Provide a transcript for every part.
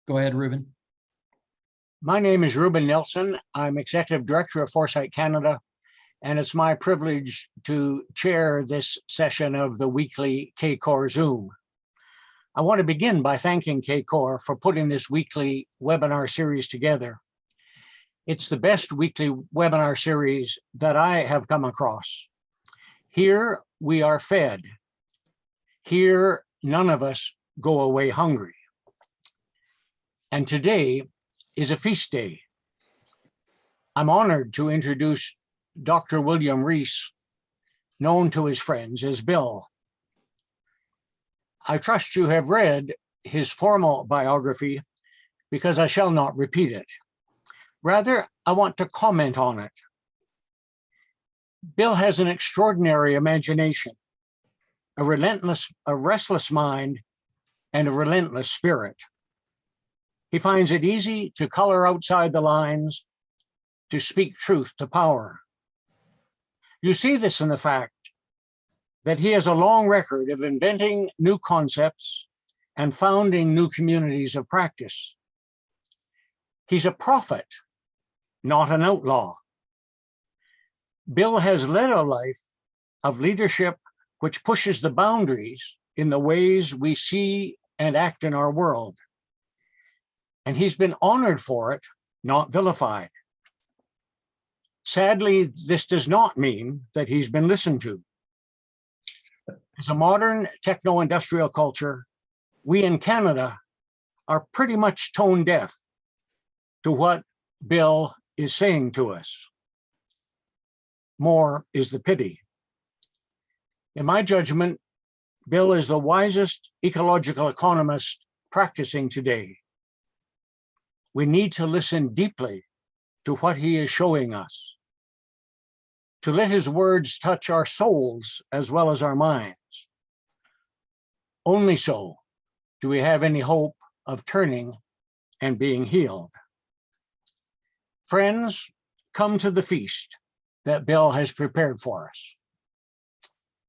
Go ahead, Ruben. My name is Ruben Nelson. I'm Executive Director of Foresight Canada, and it's my privilege to chair this session of the weekly CACOR Zoom. I want to begin by thanking CACOR for putting this weekly webinar series together. It's the best weekly webinar series that I have come across. Here we are fed. Here none of us go away hungry. And today is a feast day. I'm honored to introduce Dr. William Rees, known to his friends as Bill. I trust you have read his formal biography because I shall not repeat it. Rather, I want to comment on it. Bill has an extraordinary imagination, a restless mind, and a relentless spirit. He finds it easy to color outside the lines, to speak truth to power. You see this in the fact that he has a long record of inventing new concepts and founding new communities of practice. He's a prophet, not an outlaw. Bill has led a life of leadership which pushes the boundaries in the ways we see and act in our world. And he's been honored for it, not vilified. Sadly, this does not mean that he's been listened to. As a modern techno-industrial culture, we in Canada are pretty much tone deaf to what Bill is saying to us. More is the pity. In my judgment, Bill is the wisest ecological economist practicing today. We need to listen deeply to what he is showing us, to let his words touch our souls as well as our minds. Only so do we have any hope of turning and being healed. Friends, come to the feast that Bill has prepared for us.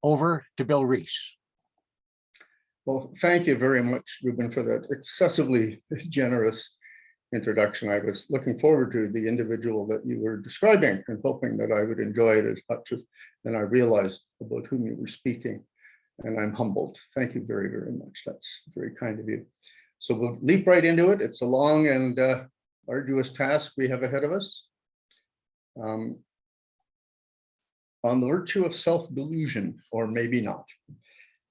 Over to Bill Rees. Well, thank you very much, Ruben, for that excessively generous introduction. I was looking forward to the individual that you were describing and hoping that I would enjoy it as much as then I realized about whom you were speaking. And I'm humbled. Thank you very, very much. That's very kind of you. So we'll leap right into it. It's a long and arduous task we have ahead of us. On the virtue of self-delusion, or maybe not.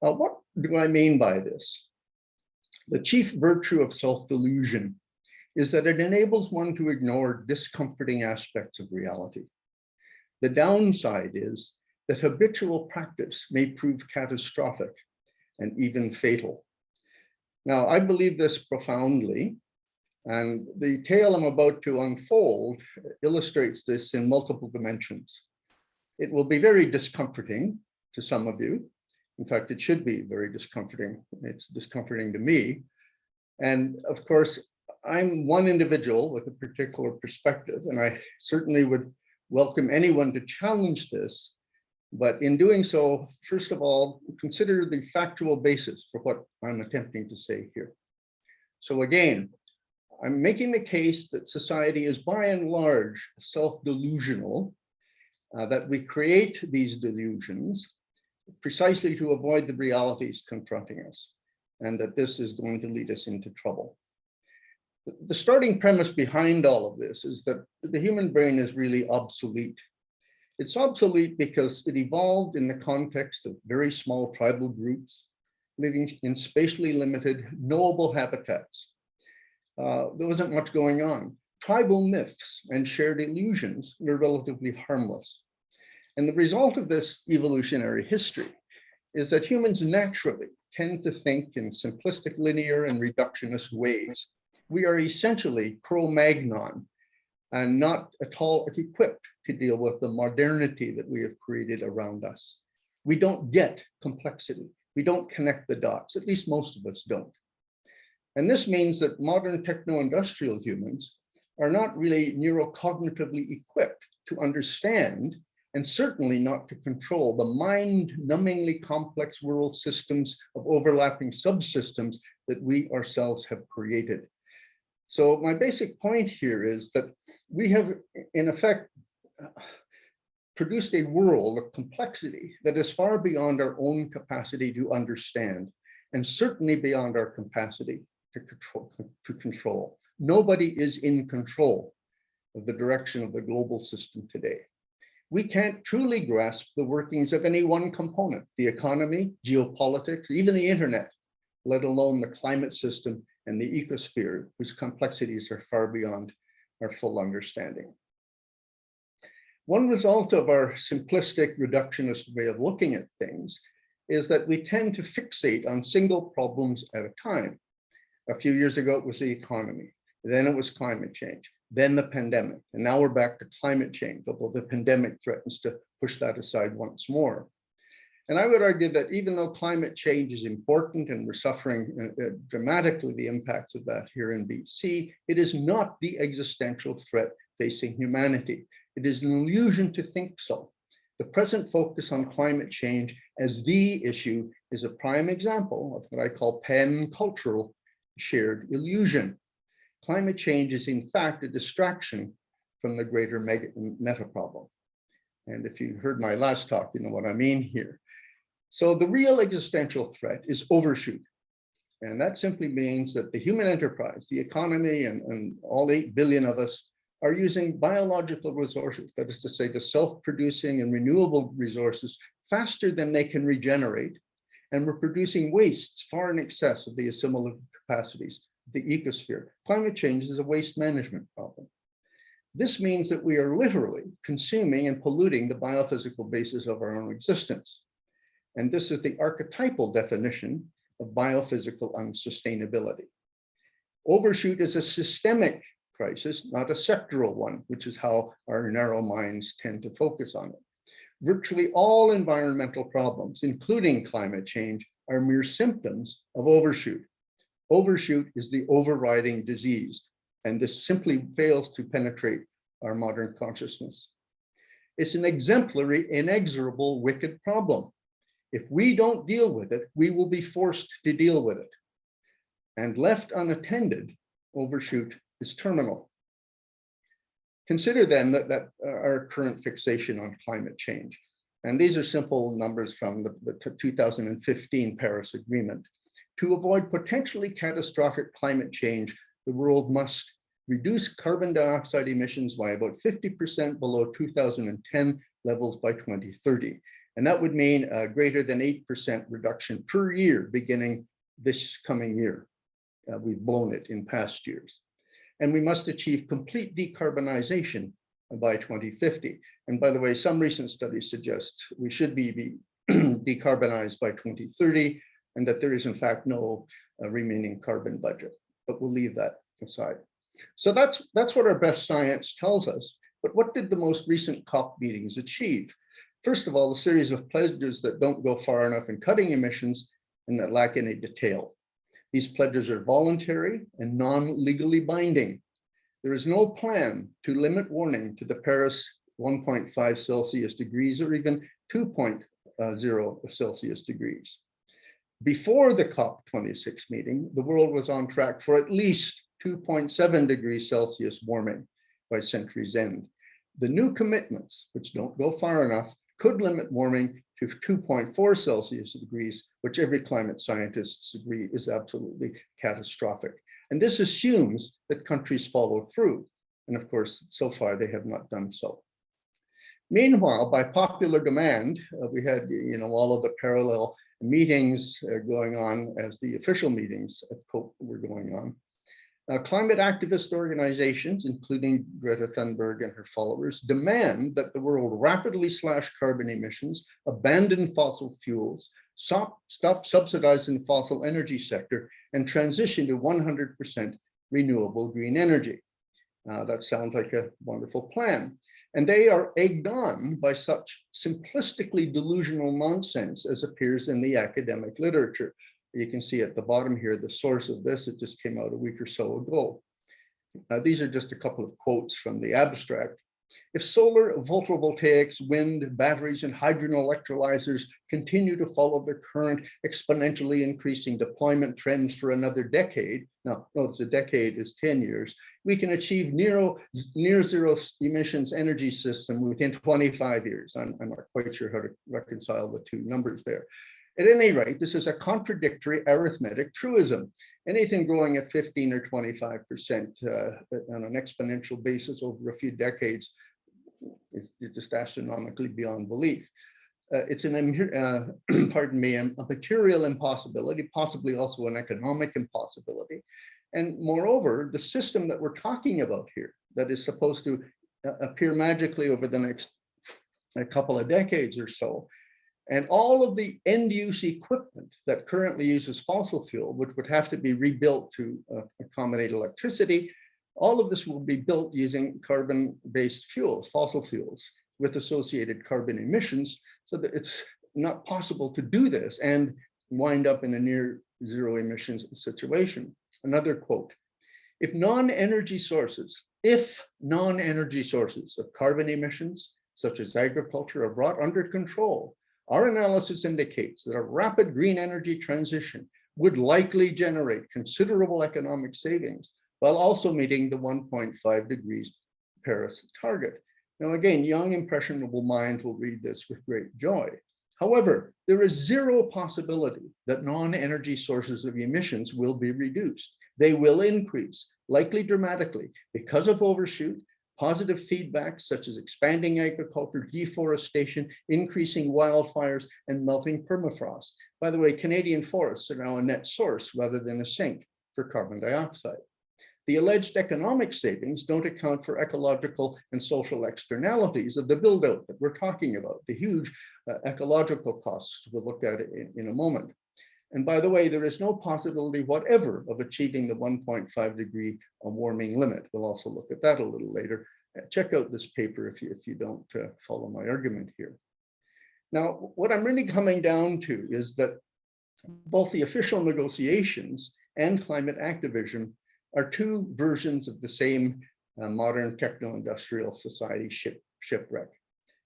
What do I mean by this? The chief virtue of self-delusion is that it enables one to ignore discomforting aspects of reality. The downside is that habitual practice may prove catastrophic and even fatal. Now, I believe this profoundly, and the tale I'm about to unfold illustrates this in multiple dimensions. It will be very discomforting to some of you. In fact, it should be very discomforting. It's discomforting to me. And of course, I'm one individual with a particular perspective, and I certainly would welcome anyone to challenge this. But in doing so, first of all, consider the factual basis for what I'm attempting to say here. So again, I'm making the case that society is by and large self-delusional, that we create these delusions precisely to avoid the realities confronting us, and that this is going to lead us into trouble. The starting premise behind all of this is that the human brain is really obsolete. It's obsolete because it evolved in the context of very small tribal groups living in spatially limited, knowable habitats. There wasn't much going on. Tribal myths and shared illusions were relatively harmless. And the result of this evolutionary history is that humans naturally tend to think in simplistic, linear, and reductionist ways. We are essentially Cro-Magnon and not at all equipped to deal with the modernity that we have created around us. We don't get complexity. We don't connect the dots, at least most of us don't. And this means that modern techno-industrial humans are not really neurocognitively equipped to understand, and certainly not to control, the mind-numbingly complex world systems of overlapping subsystems that we ourselves have created. So my basic point here is that we have, in effect, produced a world of complexity that is far beyond our own capacity to understand, and certainly beyond our capacity to control. Nobody is in control of the direction of the global system today. We can't truly grasp the workings of any one component, the economy, geopolitics, even the internet, let alone the climate system and the ecosphere, whose complexities are far beyond our full understanding. One result of our simplistic reductionist way of looking at things is that we tend to fixate on single problems at a time. A few years ago, it was the economy. Then it was climate change, then the pandemic. And now we're back to climate change, although the pandemic threatens to push that aside once more. And I would argue that even though climate change is important and we're suffering dramatically the impacts of that here in BC, it is not the existential threat facing humanity. It is an illusion to think so. The present focus on climate change as the issue is a prime example of what I call pan-cultural shared illusion. Climate change is in fact a distraction from the greater meta problem. And if you heard my last talk, you know what I mean here. So the real existential threat is overshoot. And that simply means that the human enterprise, the economy, and all 8 billion of us are using biological resources, that is to say the self-producing and renewable resources, faster than they can regenerate. And we're producing wastes far in excess of the assimilative capacities of the ecosphere. Climate change is a waste management problem. This means that we are literally consuming and polluting the biophysical basis of our own existence. And this is the archetypal definition of biophysical unsustainability. Overshoot is a systemic crisis, not a sectoral one, which is how our narrow minds tend to focus on it. Virtually all environmental problems, including climate change, are mere symptoms of overshoot. Overshoot is the overriding disease, and this simply fails to penetrate our modern consciousness. It's an exemplary, inexorable, wicked problem. If we don't deal with it, we will be forced to deal with it. And left unattended, overshoot is terminal. Consider then that our current fixation on climate change. And these are simple numbers from the 2015 Paris Agreement. To avoid potentially catastrophic climate change, the world must reduce carbon dioxide emissions by about 50% below 2010 levels by 2030. And that would mean a greater than 8% reduction per year beginning this coming year. We've blown it in past years. And we must achieve complete decarbonization by 2050. And by the way, some recent studies suggest we should be decarbonized by 2030, and that there is in fact no remaining carbon budget, but we'll leave that aside. So that's what our best science tells us. But what did the most recent COP meetings achieve? First of all, a series of pledges that don't go far enough in cutting emissions and that lack any detail. These pledges are voluntary and non-legally binding. There is no plan to limit warming to the Paris 1.5 Celsius degrees or even 2.0 Celsius degrees. Before the COP26 meeting, the world was on track for at least 2.7 degrees Celsius warming by century's end. The new commitments, which don't go far enough, could limit warming to 2.4 Celsius degrees, which every climate scientists agree is absolutely catastrophic. And this assumes that countries follow through. And of course, so far they have not done so. Meanwhile, by popular demand, we had all of the parallel meetings going on as the official meetings at COP were going on. Climate activist organizations, including Greta Thunberg and her followers, demand that the world rapidly slash carbon emissions, abandon fossil fuels, stop subsidizing the fossil energy sector, and transition to 100% renewable green energy. That sounds like a wonderful plan. And they are egged on by such simplistically delusional nonsense as appears in the academic literature. You can see at the bottom here, the source of this, it just came out a week or so ago. These are just a couple of quotes from the abstract. If solar, photovoltaics, wind, batteries, and hydrogen electrolyzers continue to follow the current exponentially increasing deployment trends for another decade, now notice a decade is 10 years, we can achieve near zero emissions energy system within 25 years. I'm not quite sure how to reconcile the two numbers there. At any rate, this is a contradictory arithmetic truism. Anything growing at 15 or 25% on an exponential basis over a few decades is just astronomically beyond belief. It's pardon me, a material impossibility, possibly also an economic impossibility. And moreover, the system that we're talking about here, that is supposed to appear magically over the next couple of decades or so, and all of the end-use equipment that currently uses fossil fuel, which would have to be rebuilt to accommodate electricity, all of this will be built using carbon-based fuels, fossil fuels, with associated carbon emissions, so that it's not possible to do this and wind up in a near zero emissions situation. Another quote, if non-energy sources of carbon emissions, such as agriculture, are brought under control, our analysis indicates that a rapid green energy transition would likely generate considerable economic savings while also meeting the 1.5 degrees Paris target. Now, again, young, impressionable minds will read this with great joy. However, there is zero possibility that non-energy sources of emissions will be reduced. They will increase, likely dramatically, because of overshoot, positive feedback such as expanding agriculture, deforestation, increasing wildfires, and melting permafrost. By the way, Canadian forests are now a net source rather than a sink for carbon dioxide. The alleged economic savings don't account for ecological and social externalities of the build-out that we're talking about, the huge ecological costs we'll look at it in a moment. And by the way, there is no possibility whatever of achieving the 1.5 degree warming limit. We'll also look at that a little later. Check out this paper if you don't follow my argument here. Now, what I'm really coming down to is that both the official negotiations and climate activism are two versions of the same modern techno-industrial society shipwreck.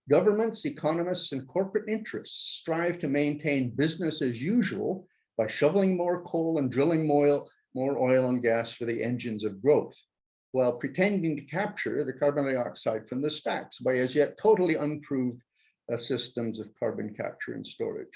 Governments, economists, and corporate interests strive to maintain business as usual by shoveling more coal and drilling more oil and gas for the engines of growth, while pretending to capture the carbon dioxide from the stacks by as yet totally unproved systems of carbon capture and storage.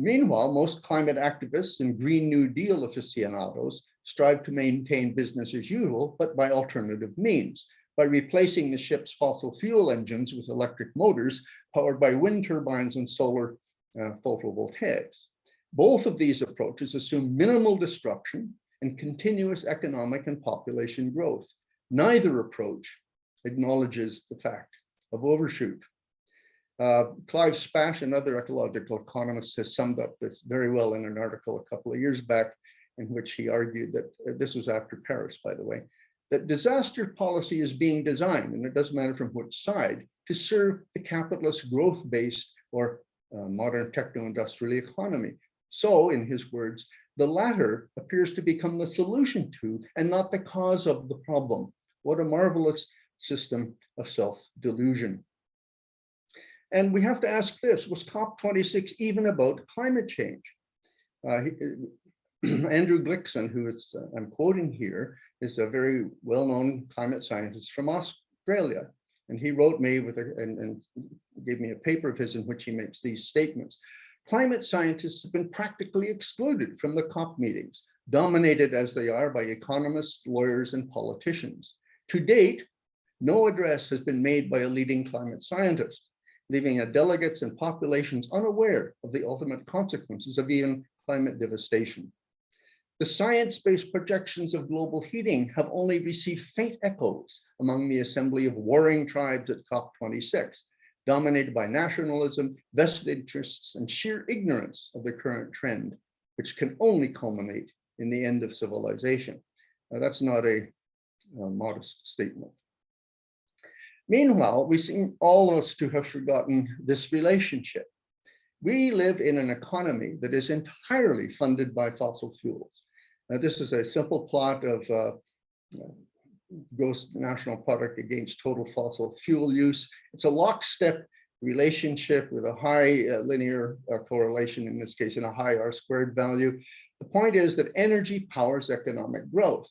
Meanwhile, most climate activists and Green New Deal aficionados strive to maintain business as usual, but by alternative means, by replacing the ship's fossil fuel engines with electric motors powered by wind turbines and solar photovoltaics. Both of these approaches assume minimal destruction and continuous economic and population growth. Neither approach acknowledges the fact of overshoot. Clive Spash, another ecological economist, has summed up this very well in an article a couple of years back, in which he argued that, this was after Paris, by the way, that disaster policy is being designed, and it doesn't matter from which side, to serve the capitalist growth-based or modern techno-industrial economy. So, in his words, the latter appears to become the solution to and not the cause of the problem. What a marvelous system of self-delusion. And we have to ask this, was COP26 even about climate change? Andrew Glickson, who is, I'm quoting here, is a very well-known climate scientist from Australia. And he wrote me and gave me a paper of his in which he makes these statements. Climate scientists have been practically excluded from the COP meetings, dominated as they are by economists, lawyers, and politicians. To date, no address has been made by a leading climate scientist, leaving delegates and populations unaware of the ultimate consequences of even climate devastation. The science-based projections of global heating have only received faint echoes among the assembly of warring tribes at COP26, dominated by nationalism, vested interests, and sheer ignorance of the current trend, which can only culminate in the end of civilization. Now, that's not a modest statement. Meanwhile, we seem all of us to have forgotten this relationship. We live in an economy that is entirely funded by fossil fuels. This is a simple plot of gross national product against total fossil fuel use. It's a lockstep relationship with a high linear correlation, in this case, and a high R² value. The point is that energy powers economic growth.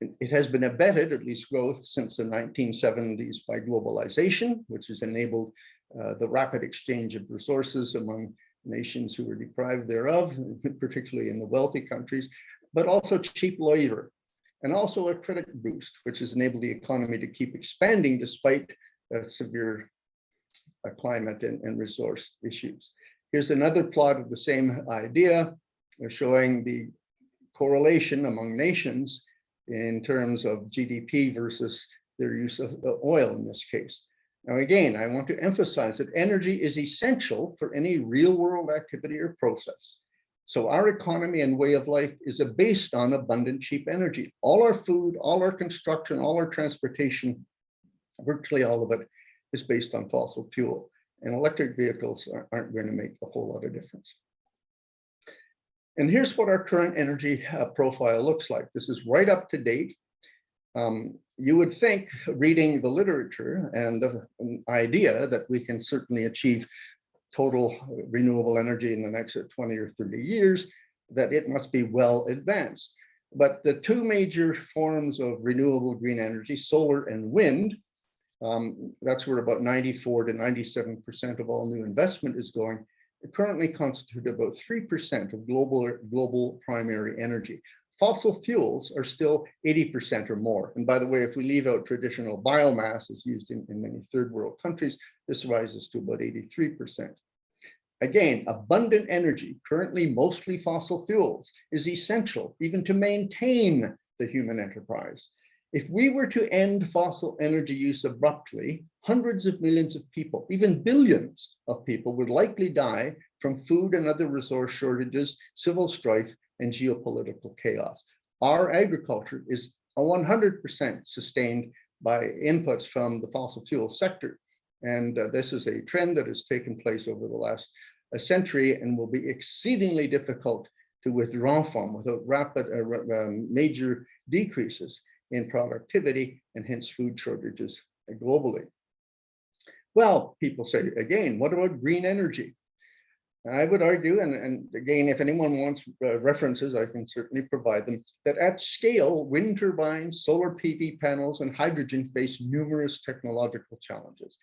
It has been abetted, at least growth, since the 1970s by globalization, which has enabled the rapid exchange of resources among nations who were deprived thereof, particularly in the wealthy countries, but also cheap labor, and also a credit boost, which has enabled the economy to keep expanding despite severe climate and resource issues. Here's another plot of the same idea, showing the correlation among nations in terms of GDP versus their use of oil in this case. Now, again, I want to emphasize that energy is essential for any real world activity or process. So our economy and way of life is based on abundant, cheap energy. All our food, all our construction, all our transportation, virtually all of it is based on fossil fuel. And electric vehicles aren't going to make a whole lot of difference. And here's what our current energy profile looks like. This is right up to date. You would think, reading the literature and the idea that we can certainly achieve total renewable energy in the next 20 or 30 years, that it must be well advanced. But the two major forms of renewable green energy, solar and wind, that's where about 94 to 97% of all new investment is going, currently constitute about 3% of global primary energy. Fossil fuels are still 80% or more. And by the way, if we leave out traditional biomass as used in many third world countries, this rises to about 83%. Again, abundant energy, currently mostly fossil fuels, is essential even to maintain the human enterprise. If we were to end fossil energy use abruptly, hundreds of millions of people, even billions of people, would likely die from food and other resource shortages, civil strife, and geopolitical chaos. Our agriculture is 100% sustained by inputs from the fossil fuel sector. And this is a trend that has taken place over the last century and will be exceedingly difficult to withdraw from without rapid major decreases in productivity and hence food shortages globally. Well, people say, again, what about green energy? I would argue, and again, if anyone wants references, I can certainly provide them, that at scale, wind turbines, solar PV panels, and hydrogen face numerous technological challenges.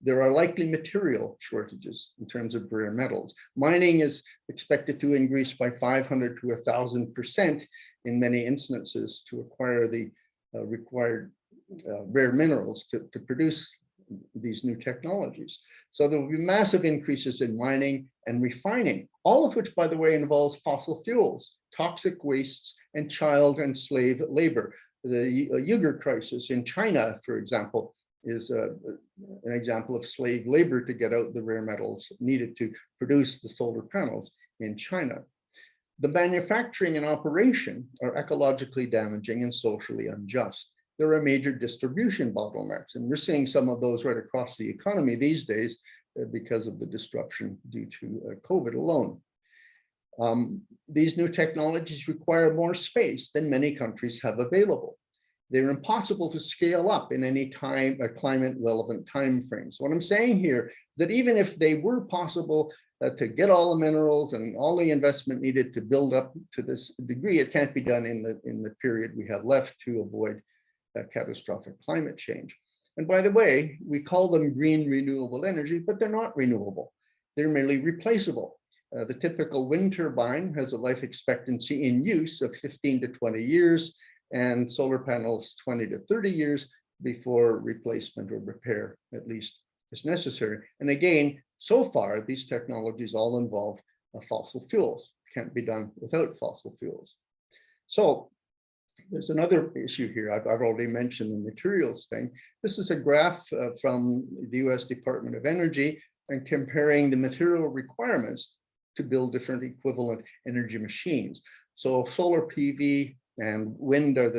There are likely material shortages in terms of rare metals. Mining is expected to increase by 500 to 1,000% in many instances to acquire the required rare minerals to produce these new technologies. So there will be massive increases in mining and refining, all of which, by the way, involves fossil fuels, toxic wastes, and child and slave labor. The Uyghur crisis in China, for example, is an example of slave labor to get out the rare metals needed to produce the solar panels in China. The manufacturing and operation are ecologically damaging and socially unjust. There are major distribution bottlenecks, and we're seeing some of those right across the economy these days because of the disruption due to COVID alone. These new technologies require more space than many countries have available. They're impossible to scale up in any time, climate relevant timeframes. What I'm saying here is that even if they were possible to get all the minerals and all the investment needed to build up to this degree, it can't be done in the period we have left to avoid catastrophic climate change. And by the way, we call them green renewable energy, but they're not renewable. They're merely replaceable. The typical wind turbine has a life expectancy in use of 15 to 20 years, and solar panels 20 to 30 years before replacement or repair, at least, is necessary. And again, so far, these technologies all involve fossil fuels. Can't be done without fossil fuels. So there's another issue here. I've already mentioned the materials thing. This is a graph from the US Department of Energy and comparing the material requirements to build different equivalent energy machines. So solar PV and wind are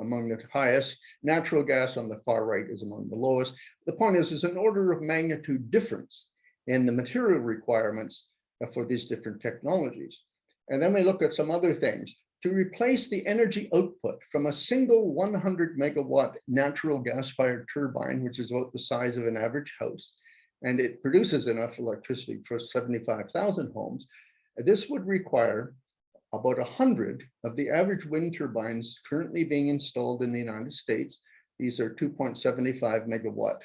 among the highest. Natural gas on the far right is among the lowest. The point is, there's an order of magnitude difference in the material requirements for these different technologies. And then we look at some other things. to replace the energy output from a single 100 megawatt natural gas-fired turbine, which is about the size of an average house, and it produces enough electricity for 75,000 homes. This would require about 100 of the average wind turbines currently being installed in the United States. These are 2.75 megawatt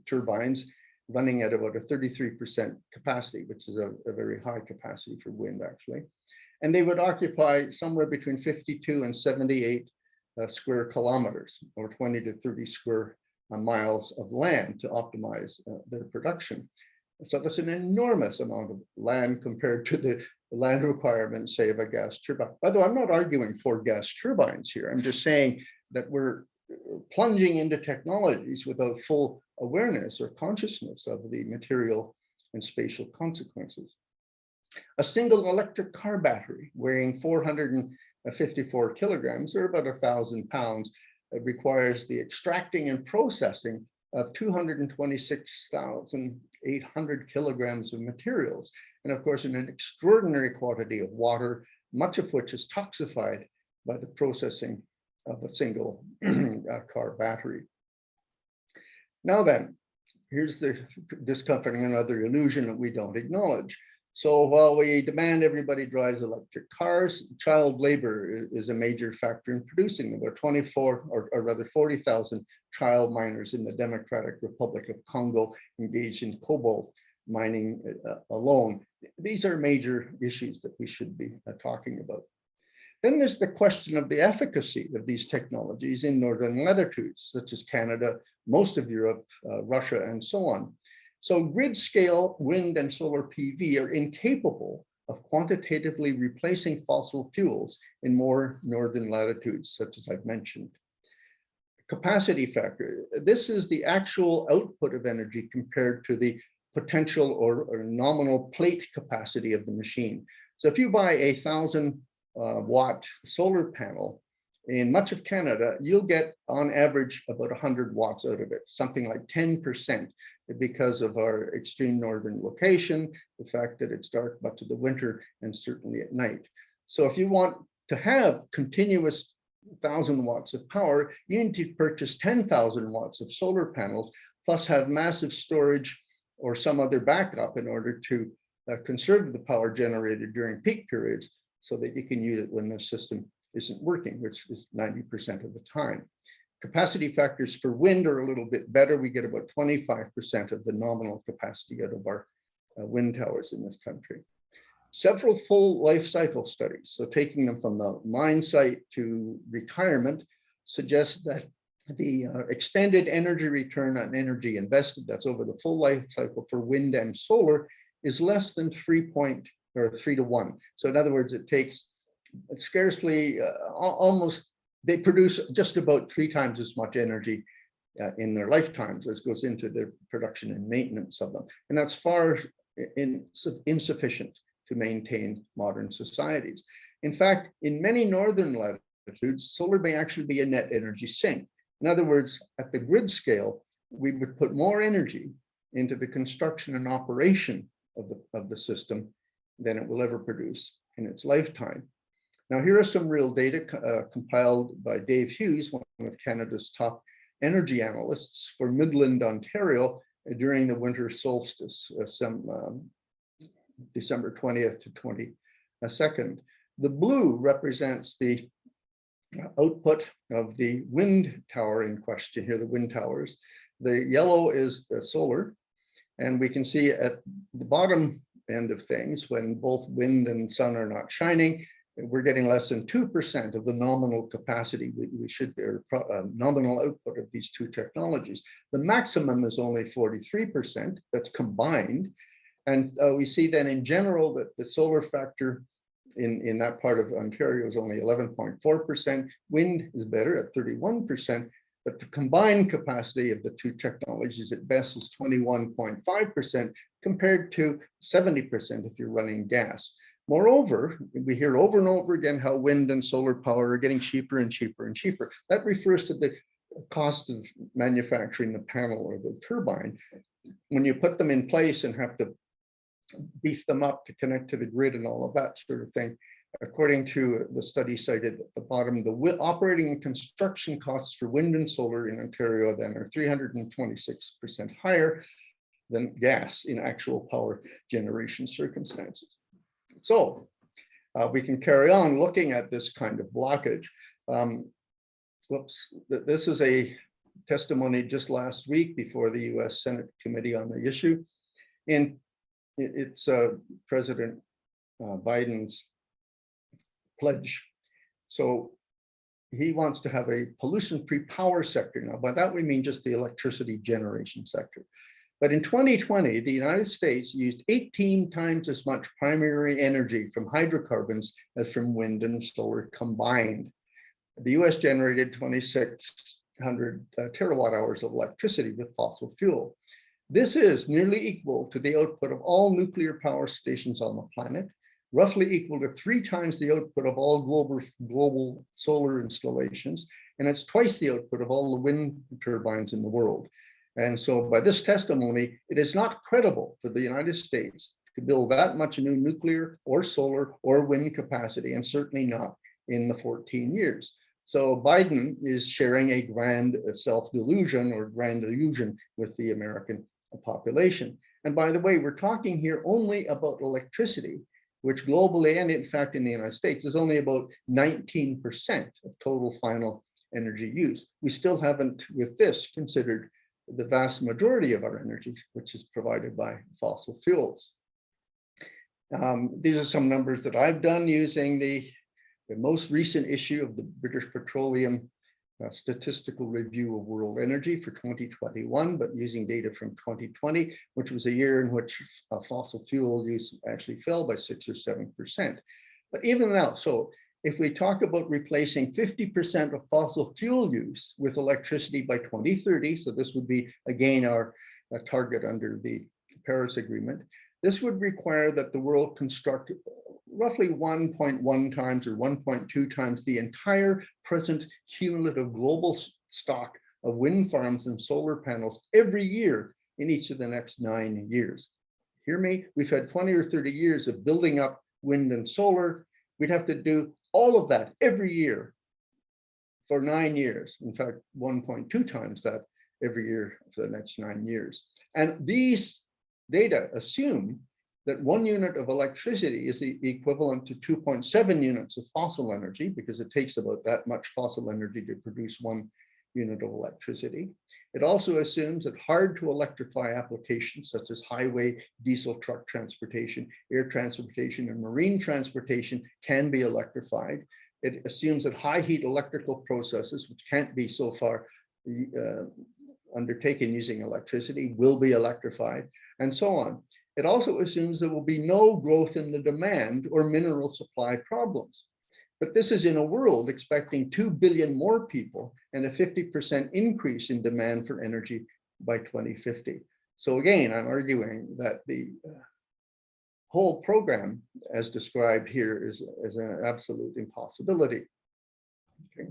turbines running at about a 33% capacity, which is a very high capacity for wind, actually. And they would occupy somewhere between 52 and 78 square kilometers, or 20 to 30 square miles of land to optimize their production. So that's an enormous amount of land compared to the land requirements, say, of a gas turbine. By the way, I'm not arguing for gas turbines here. I'm just saying that we're plunging into technologies without full awareness or consciousness of the material and spatial consequences. A single electric car battery weighing 454 kilograms, or about 1,000 pounds, requires the extracting and processing of 226,800 kilograms of materials. And of course, an extraordinary quantity of water, much of which is toxified by the processing of a single car battery. Now then, here's the discomforting another illusion that we don't acknowledge. So while we demand everybody drives electric cars, child labor is a major factor in producing them. There are 24, or rather 40,000 child miners in the Democratic Republic of Congo engaged in cobalt mining alone. These are major issues that we should be talking about. Then there's the question of the efficacy of these technologies in northern latitudes, such as Canada, most of Europe, Russia, and so on. So grid scale wind and solar PV are incapable of quantitatively replacing fossil fuels in more northern latitudes, such as I've mentioned. Capacity factor. This is the actual output of energy compared to the potential or nominal plate capacity of the machine. So if you buy a 1,000 watt solar panel in much of Canada, you'll get on average about 100 watts out of it, something like 10%, because of our extreme northern location, the fact that it's dark much of the winter and certainly at night. So if you want to have continuous 1,000 watts of power, you need to purchase 10,000 watts of solar panels, plus have massive storage or some other backup in order to conserve the power generated during peak periods so that you can use it when the system isn't working, which is 90% of the time. Capacity factors for wind are a little bit better. We get about 25% of the nominal capacity out of our wind towers in this country. Several full life cycle studies, so taking them from the mine site to retirement, suggest that the extended energy return on energy invested, that's over the full life cycle for wind and solar, is less than 3 to 1. So in other words, it takes scarcely almost, they produce just about 3 times as much energy in their lifetimes as goes into the production and maintenance of them. And that's far insufficient to maintain modern societies. In fact, in many northern latitudes, solar may actually be a net energy sink. In other words, at the grid scale, we would put more energy into the construction and operation of the system than it will ever produce in its lifetime. Now, here are some real data compiled by Dave Hughes, one of Canada's top energy analysts for Midland, Ontario, during the winter solstice, December 20th to 22nd. The blue represents the output of the wind tower in question here, the wind towers. The yellow is the solar, and we can see at the bottom end of things, when both wind and sun are not shining, we're getting less than 2% of the nominal capacity we should be, or nominal output of these two technologies. The maximum is only 43%, that's combined. And we see then in general that the solar factor in that part of Ontario is only 11.4%. Wind is better at 31%, but the combined capacity of the two technologies at best is 21.5% compared to 70% if you're running gas. Moreover, we hear over and over again how wind and solar power are getting cheaper and cheaper and cheaper. That refers to the cost of manufacturing the panel or the turbine. When you put them in place and have to beef them up to connect to the grid and all of that sort of thing, According to the study cited at the bottom, the operating and construction costs for wind and solar in Ontario then are 326% higher than gas in actual power generation circumstances. So we can carry on looking at this kind of blockage. This is a testimony just last week before the US Senate Committee on the issue. And it's President Biden's pledge. So he wants to have a pollution-free power sector. Now, by that we mean just the electricity generation sector. But in 2020, the United States used 18 times as much primary energy from hydrocarbons as from wind and solar combined. The US generated 2,600 terawatt hours of electricity with fossil fuel. This is nearly equal to the output of all nuclear power stations on the planet, roughly equal to 3 times the output of all global solar installations, and it's twice the output of all the wind turbines in the world. And so by this testimony, it is not credible for the United States to build that much new nuclear or solar or wind capacity, and certainly not in the 14 years. So Biden is sharing a grand self-delusion or grand illusion with the American population. And by the way, we're talking here only about electricity, which globally and in fact in the United States is only about 19% of total final energy use. We still haven't, with this, considered the vast majority of our energy, which is provided by fossil fuels. These are some numbers that I've done using the most recent issue of the British Petroleum Statistical Review of World Energy for 2021, but using data from 2020, which was a year in which fossil fuel use actually fell by 6 or 7%. But even now, so if we talk about replacing 50% of fossil fuel use with electricity by 2030, so this would be again our target under the Paris Agreement, this would require that the world construct roughly 1.1 times or 1.2 times the entire present cumulative global stock of wind farms and solar panels every year in each of the next 9 years. Hear me? We've had 20 or 30 years of building up wind and solar. We'd have to do all of that every year for 9 years. In fact, 1.2 times that every year for the next 9 years. And these data assume that 1 unit of electricity is the equivalent to 2.7 units of fossil energy, because it takes about that much fossil energy to produce 1 unit of electricity. It also assumes that hard to electrify applications such as highway, diesel truck transportation, air transportation, and marine transportation can be electrified. It assumes that high heat electrical processes, which can't be so far undertaken using electricity, will be electrified, and so on. It also assumes there will be no growth in the demand or mineral supply problems. But this is in a world expecting 2 billion more people and a 50% increase in demand for energy by 2050. So again, I'm arguing that the whole program, as described here, is an absolute impossibility. Okay.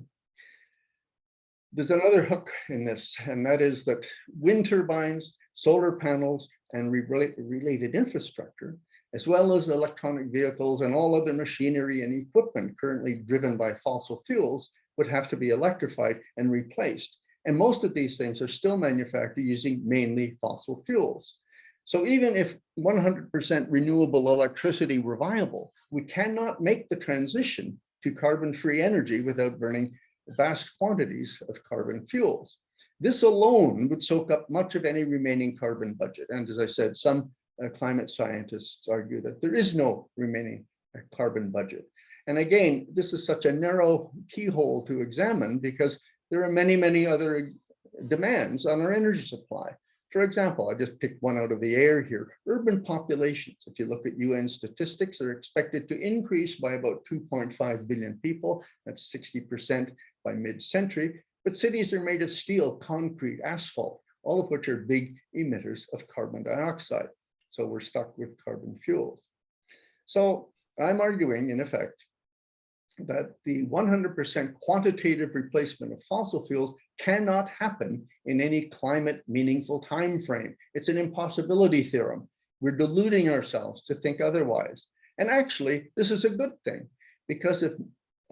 There's another hook in this, and that is that wind turbines, solar panels, and related infrastructure, as well as electronic vehicles and all other machinery and equipment currently driven by fossil fuels, would have to be electrified and replaced. And most of these things are still manufactured using mainly fossil fuels. So even if 100% renewable electricity were viable, we cannot make the transition to carbon-free energy without burning vast quantities of carbon fuels. This alone would soak up much of any remaining carbon budget. And as I said, some climate scientists argue that there is no remaining carbon budget. And again, this is such a narrow keyhole to examine because there are many, many other demands on our energy supply. For example, I just picked one out of the air here. Urban populations, if you look at UN statistics, are expected to increase by about 2.5 billion people. That's 60% by mid-century. But cities are made of steel, concrete, asphalt, all of which are big emitters of carbon dioxide. So we're stuck with carbon fuels. So I'm arguing, in effect, that the 100% quantitative replacement of fossil fuels cannot happen in any climate meaningful time frame. It's an impossibility theorem. We're deluding ourselves to think otherwise. And actually, this is a good thing, because if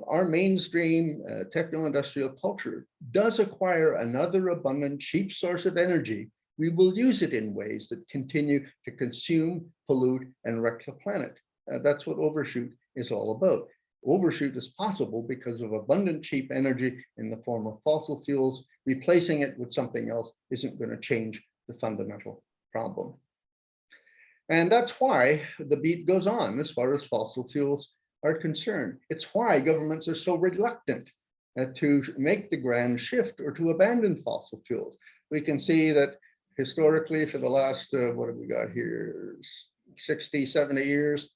our mainstream techno-industrial culture does acquire another abundant, cheap source of energy, we will use it in ways that continue to consume, pollute, and wreck the planet. That's what overshoot is all about. Overshoot is possible because of abundant, cheap energy in the form of fossil fuels. Replacing it with something else isn't going to change the fundamental problem. And that's why the beat goes on as far as fossil fuels are concerned. It's why governments are so reluctant to make the grand shift or to abandon fossil fuels. We can see that historically for the last, what have we got here, 60, 70 years,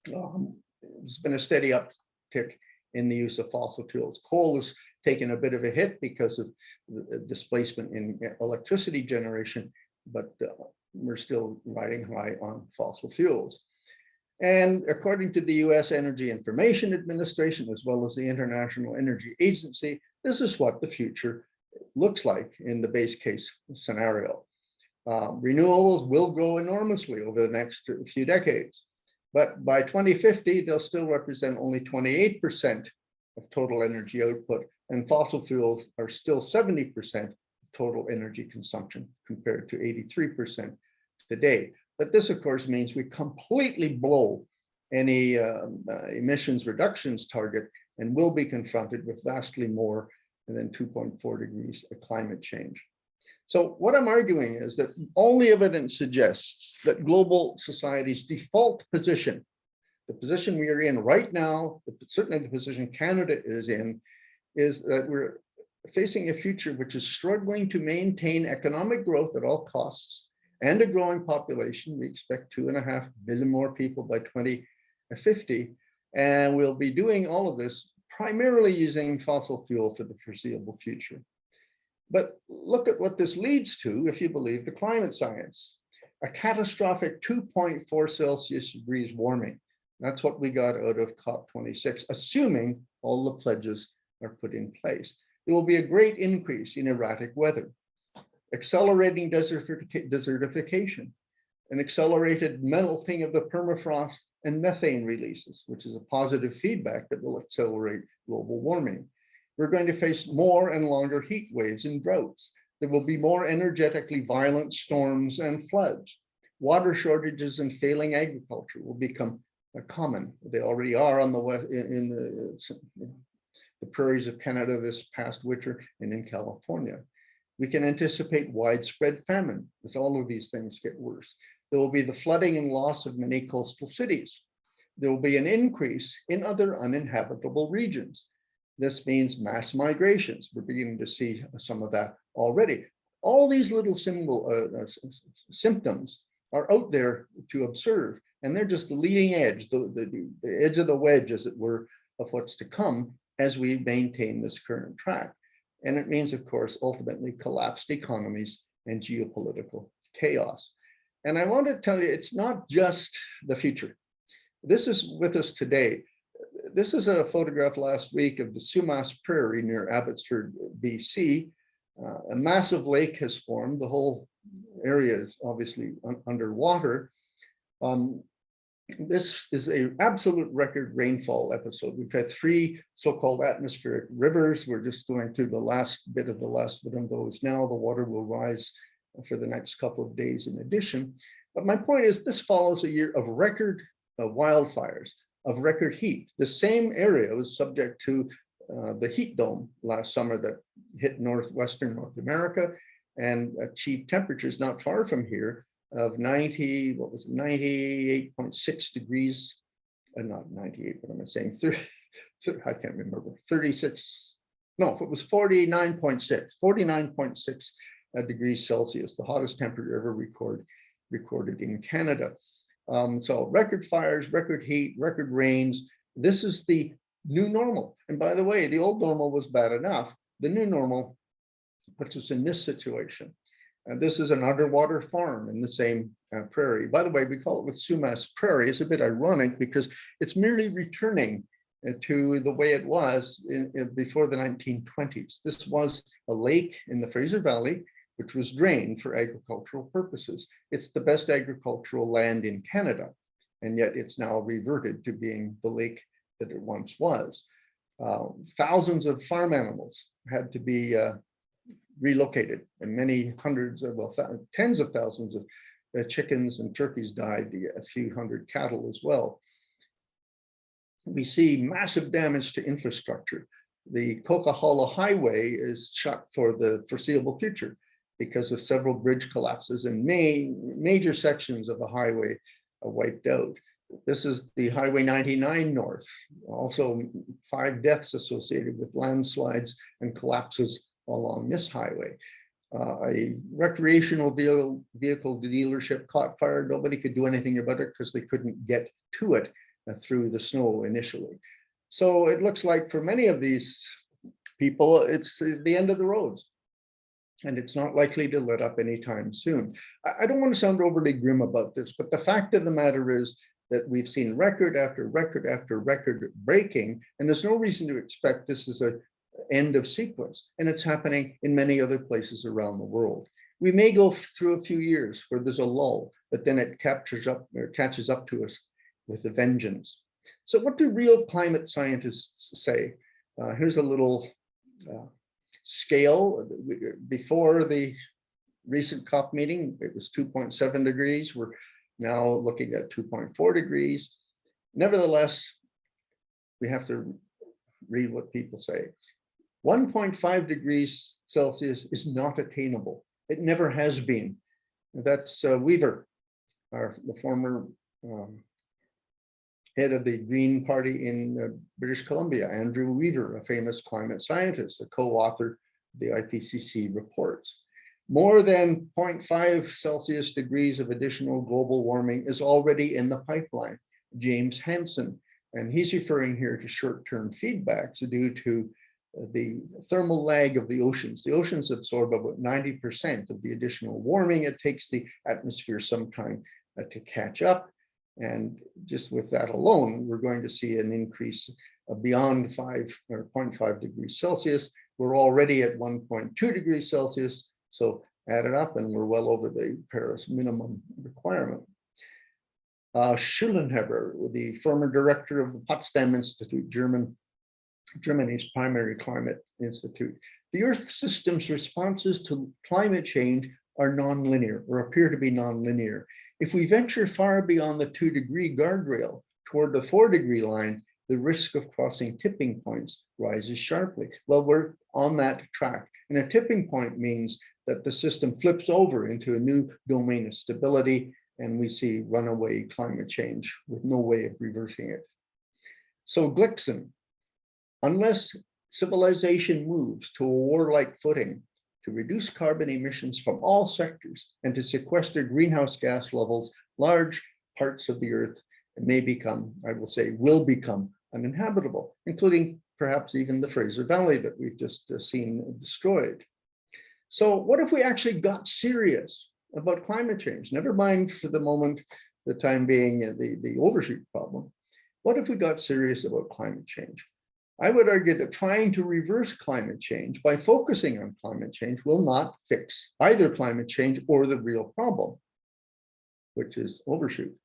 there's been a steady uptick in the use of fossil fuels. Coal has taken a bit of a hit because of the displacement in electricity generation, but we're still riding high on fossil fuels. And according to the US Energy Information Administration, as well as the International Energy Agency, this is what the future looks like in the base case scenario. Renewables will grow enormously over the next few decades, but by 2050, they'll still represent only 28% of total energy output, and fossil fuels are still 70% of total energy consumption compared to 83% today. But this, of course, means we completely blow any emissions reductions target and will be confronted with vastly more than 2.4 degrees of climate change. So what I'm arguing is that all the evidence suggests that global society's default position, the position we are in right now, certainly the position Canada is in, is that we're facing a future which is struggling to maintain economic growth at all costs and a growing population. We expect 2.5 billion more people by 2050, and we'll be doing all of this primarily using fossil fuel for the foreseeable future. But look at what this leads to if you believe the climate science. A catastrophic 2.4 Celsius degrees warming. That's what we got out of COP26, assuming all the pledges are put in place. There will be a great increase in erratic weather, accelerating desertification, an accelerated melting of the permafrost and methane releases, which is a positive feedback that will accelerate global warming. We're going to face more and longer heat waves and droughts. There will be more energetically violent storms and floods. Water shortages and failing agriculture will become common. They already are on the west, in the prairies of Canada this past winter and in California. We can anticipate widespread famine as all of these things get worse. There will be the flooding and loss of many coastal cities. There will be an increase in other uninhabitable regions. This means mass migrations. We're beginning to see some of that already. All these little symptoms are out there to observe, and they're just the leading edge, the edge of the wedge, as it were, of what's to come as we maintain this current track. And it means, of course, ultimately collapsed economies and geopolitical chaos. And I want to tell you, it's not just the future. This is with us today. This is a photograph last week of the Sumas Prairie near Abbotsford, BC. A massive lake has formed. The whole area is obviously underwater. This is an absolute record rainfall episode. We've had 3 so-called atmospheric rivers. We're just going through the last bit of those now. The water will rise for the next couple of days in addition. But my point is, this follows a year of record wildfires, of record heat. The same area was subject to the heat dome last summer that hit northwestern North America and achieved temperatures not far from here of 98.6 degrees, not 98, what am I saying? 30, I can't remember, 36, no, it was 49.6 degrees Celsius, the hottest temperature ever recorded in Canada. So record fires, record heat, record rains. This is the new normal. And by the way, the old normal was bad enough. The new normal puts us in this situation. And this is an underwater farm in the same prairie. By the way, we call it the Sumas Prairie. It's a bit ironic because it's merely returning to the way it was before the 1920s. This was a lake in the Fraser Valley, which was drained for agricultural purposes. It's the best agricultural land in Canada, and yet it's now reverted to being the lake that it once was. Thousands of farm animals had to be relocated, and many hundreds of, well, tens of thousands of chickens and turkeys died, a few hundred cattle as well. We see massive damage to infrastructure. The Coca-Cola Highway is shut for the foreseeable future because of several bridge collapses, and major sections of the highway are wiped out. This is the Highway 99 North, also 5 deaths associated with landslides and collapses along this highway. A recreational vehicle dealership caught fire. Nobody could do anything about it because they couldn't get to it through the snow initially. So it looks like for many of these people, it's the end of the roads, and it's not likely to let up anytime soon. I don't want to sound overly grim about this, but the fact of the matter is that we've seen record after record after record breaking, and there's no reason to expect this is an end of sequence, and it's happening in many other places around the world. We may go through a few years where there's a lull, but then it catches up to us with a vengeance. So what do real climate scientists say? Here's a little scale. Before the recent COP meeting, it was 2.7 degrees. We're now looking at 2.4 degrees. Nevertheless, we have to read what people say. 1.5 degrees Celsius is not attainable. It never has been. That's Weaver, the former head of the Green Party in British Columbia, Andrew Weaver, a famous climate scientist, a co-author of the IPCC reports. More than 0.5 Celsius degrees of additional global warming is already in the pipeline. James Hansen, and he's referring here to short-term feedbacks due to the thermal lag of the oceans. The oceans absorb about 90% of the additional warming. It takes the atmosphere some time to catch up. And just with that alone, we're going to see an increase beyond 5 or 0.5 degrees Celsius. We're already at 1.2 degrees Celsius. So add it up and we're well over the Paris minimum requirement. Schulenheber, the former director of the Potsdam Institute, Germany's primary climate institute. The Earth system's responses to climate change are nonlinear, or appear to be nonlinear. If we venture far beyond the 2-degree guardrail toward the 4-degree line, the risk of crossing tipping points rises sharply. Well, we're on that track. And a tipping point means that the system flips over into a new domain of stability, and we see runaway climate change with no way of reversing it. So Glickson, unless civilization moves to a warlike footing to reduce carbon emissions from all sectors and to sequester greenhouse gas levels, large parts of the Earth may become, I will say, will become uninhabitable, including perhaps even the Fraser Valley that we've just seen destroyed. So what if we actually got serious about climate change? Never mind for the moment, the time being, the overshoot problem. What if we got serious about climate change? I would argue that trying to reverse climate change by focusing on climate change will not fix either climate change or the real problem, which is overshoot.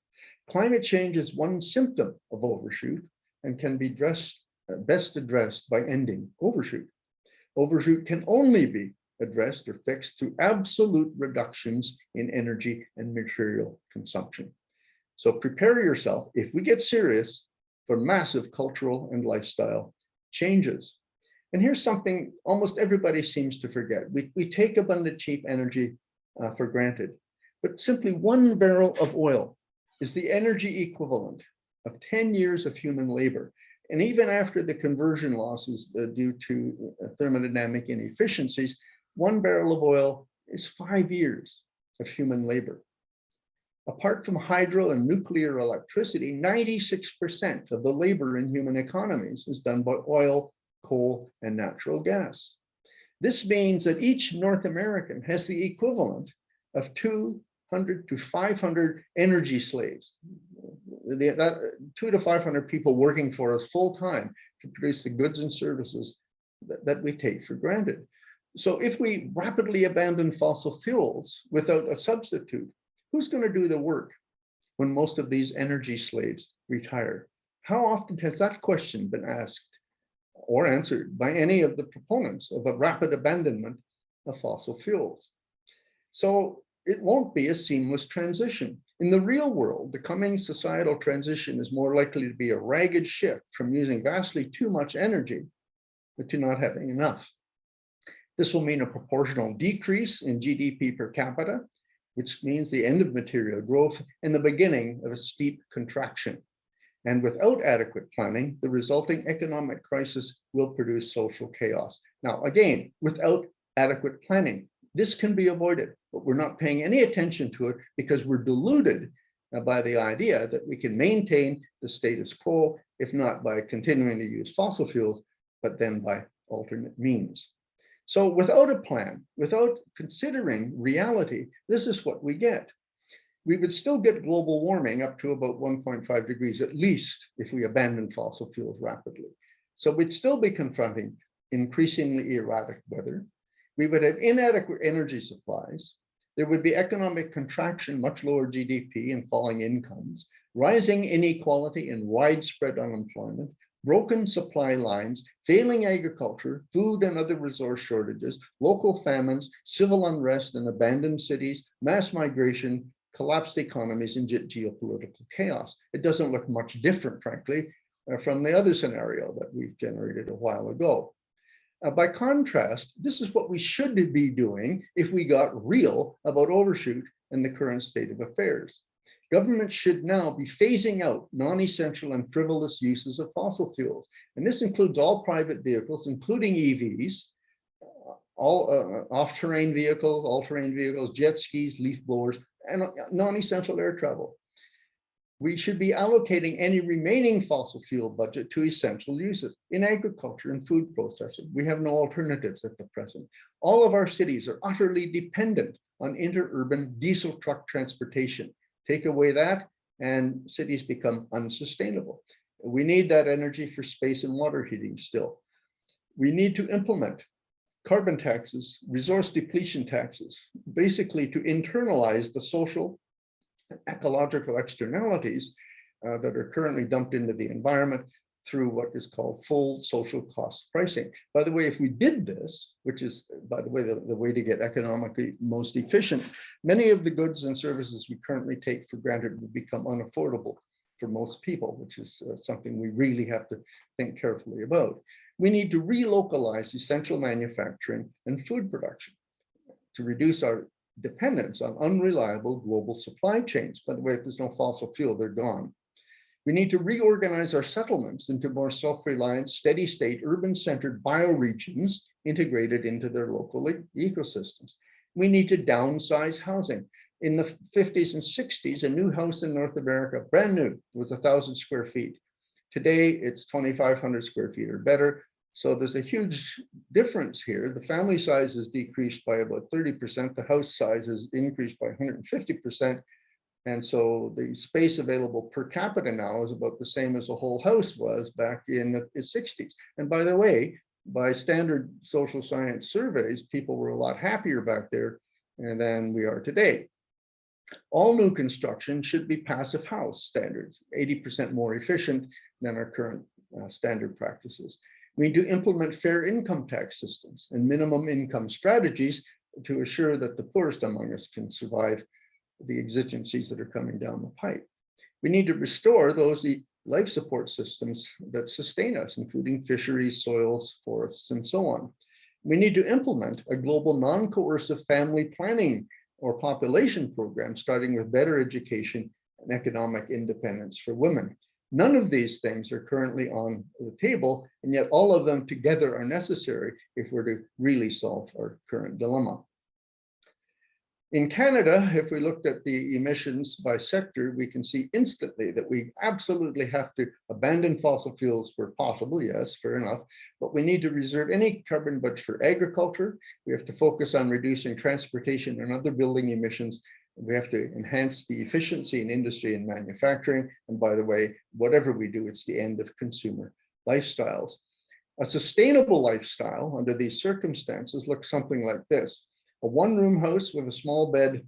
Climate change is one symptom of overshoot and can be best addressed by ending overshoot. Overshoot can only be addressed or fixed through absolute reductions in energy and material consumption. So prepare yourself, if we get serious, for massive cultural and lifestyle changes. And here's something almost everybody seems to forget. We take abundant cheap energy for granted, but simply 1 barrel of oil is the energy equivalent of 10 years of human labor. And even after the conversion losses due to thermodynamic inefficiencies, 1 barrel of oil is 5 years of human labor. Apart from hydro and nuclear electricity, 96% of the labor in human economies is done by oil, coal, and natural gas. This means that each North American has the equivalent of 200 to 500 energy slaves. 200 to 500 people working for us full time to produce the goods and services that we take for granted. So if we rapidly abandon fossil fuels without a substitute, who's going to do the work when most of these energy slaves retire? How often has that question been asked or answered by any of the proponents of a rapid abandonment of fossil fuels? So it won't be a seamless transition. In the real world, the coming societal transition is more likely to be a ragged shift from using vastly too much energy to not having enough. This will mean a proportional decrease in GDP per capita, which means the end of material growth and the beginning of a steep contraction. And without adequate planning, the resulting economic crisis will produce social chaos. Now, again, without adequate planning, this can be avoided, but we're not paying any attention to it because we're deluded by the idea that we can maintain the status quo, if not by continuing to use fossil fuels, but then by alternate means. So without a plan, without considering reality, this is what we get. We would still get global warming up to about 1.5 degrees, at least if we abandon fossil fuels rapidly. So we'd still be confronting increasingly erratic weather. We would have inadequate energy supplies. There would be economic contraction, much lower GDP and falling incomes, rising inequality and widespread unemployment, broken supply lines, failing agriculture, food and other resource shortages, local famines, civil unrest and abandoned cities, mass migration, collapsed economies, and geopolitical chaos. It doesn't look much different, frankly, from the other scenario that we generated a while ago. By contrast, this is what we should be doing if we got real about overshoot and the current state of affairs. Government should now be phasing out non-essential and frivolous uses of fossil fuels. And this includes all private vehicles, including EVs, all off-terrain vehicles, all-terrain vehicles, jet skis, leaf blowers, and non-essential air travel. We should be allocating any remaining fossil fuel budget to essential uses in agriculture and food processing. We have no alternatives at the present. All of our cities are utterly dependent on interurban diesel truck transportation. Take away that and cities become unsustainable. We need that energy for space and water heating still. We need to implement carbon taxes, resource depletion taxes, basically to internalize the social and ecological externalities that are currently dumped into the environment through what is called full social cost pricing. By the way, if we did this, which is, by the way, the way to get economically most efficient, many of the goods and services we currently take for granted would become unaffordable for most people, which is something we really have to think carefully about. We need to relocalize essential manufacturing and food production to reduce our dependence on unreliable global supply chains. By the way, if there's no fossil fuel, they're gone. We need to reorganize our settlements into more self-reliant, steady-state, urban-centered bioregions integrated into their local ecosystems. We need to downsize housing. In the 50s and 60s, a new house in North America, brand new, was 1,000 square feet. Today, it's 2,500 square feet or better. So there's a huge difference here. The family size has decreased by about 30%. The house size has increased by 150%. And so the space available per capita now is about the same as a whole house was back in the 60s. And by the way, by standard social science surveys, people were a lot happier back there than we are today. All new construction should be passive house standards, 80% more efficient than our current standard practices. We need to implement fair income tax systems and minimum income strategies to assure that the poorest among us can survive the exigencies that are coming down the pipe. We need to restore those life support systems that sustain us, including fisheries, soils, forests, and so on. We need to implement a global non-coercive family planning or population program, starting with better education and economic independence for women. None of these things are currently on the table, and yet all of them together are necessary if we're to really solve our current dilemma. In Canada, if we looked at the emissions by sector, we can see instantly that we absolutely have to abandon fossil fuels where possible. Yes, fair enough, but we need to reserve any carbon budget for agriculture. We have to focus on reducing transportation and other building emissions. We have to enhance the efficiency in industry and manufacturing. And by the way, whatever we do, it's the end of consumer lifestyles. A sustainable lifestyle under these circumstances looks something like this. A one-room house with a small bed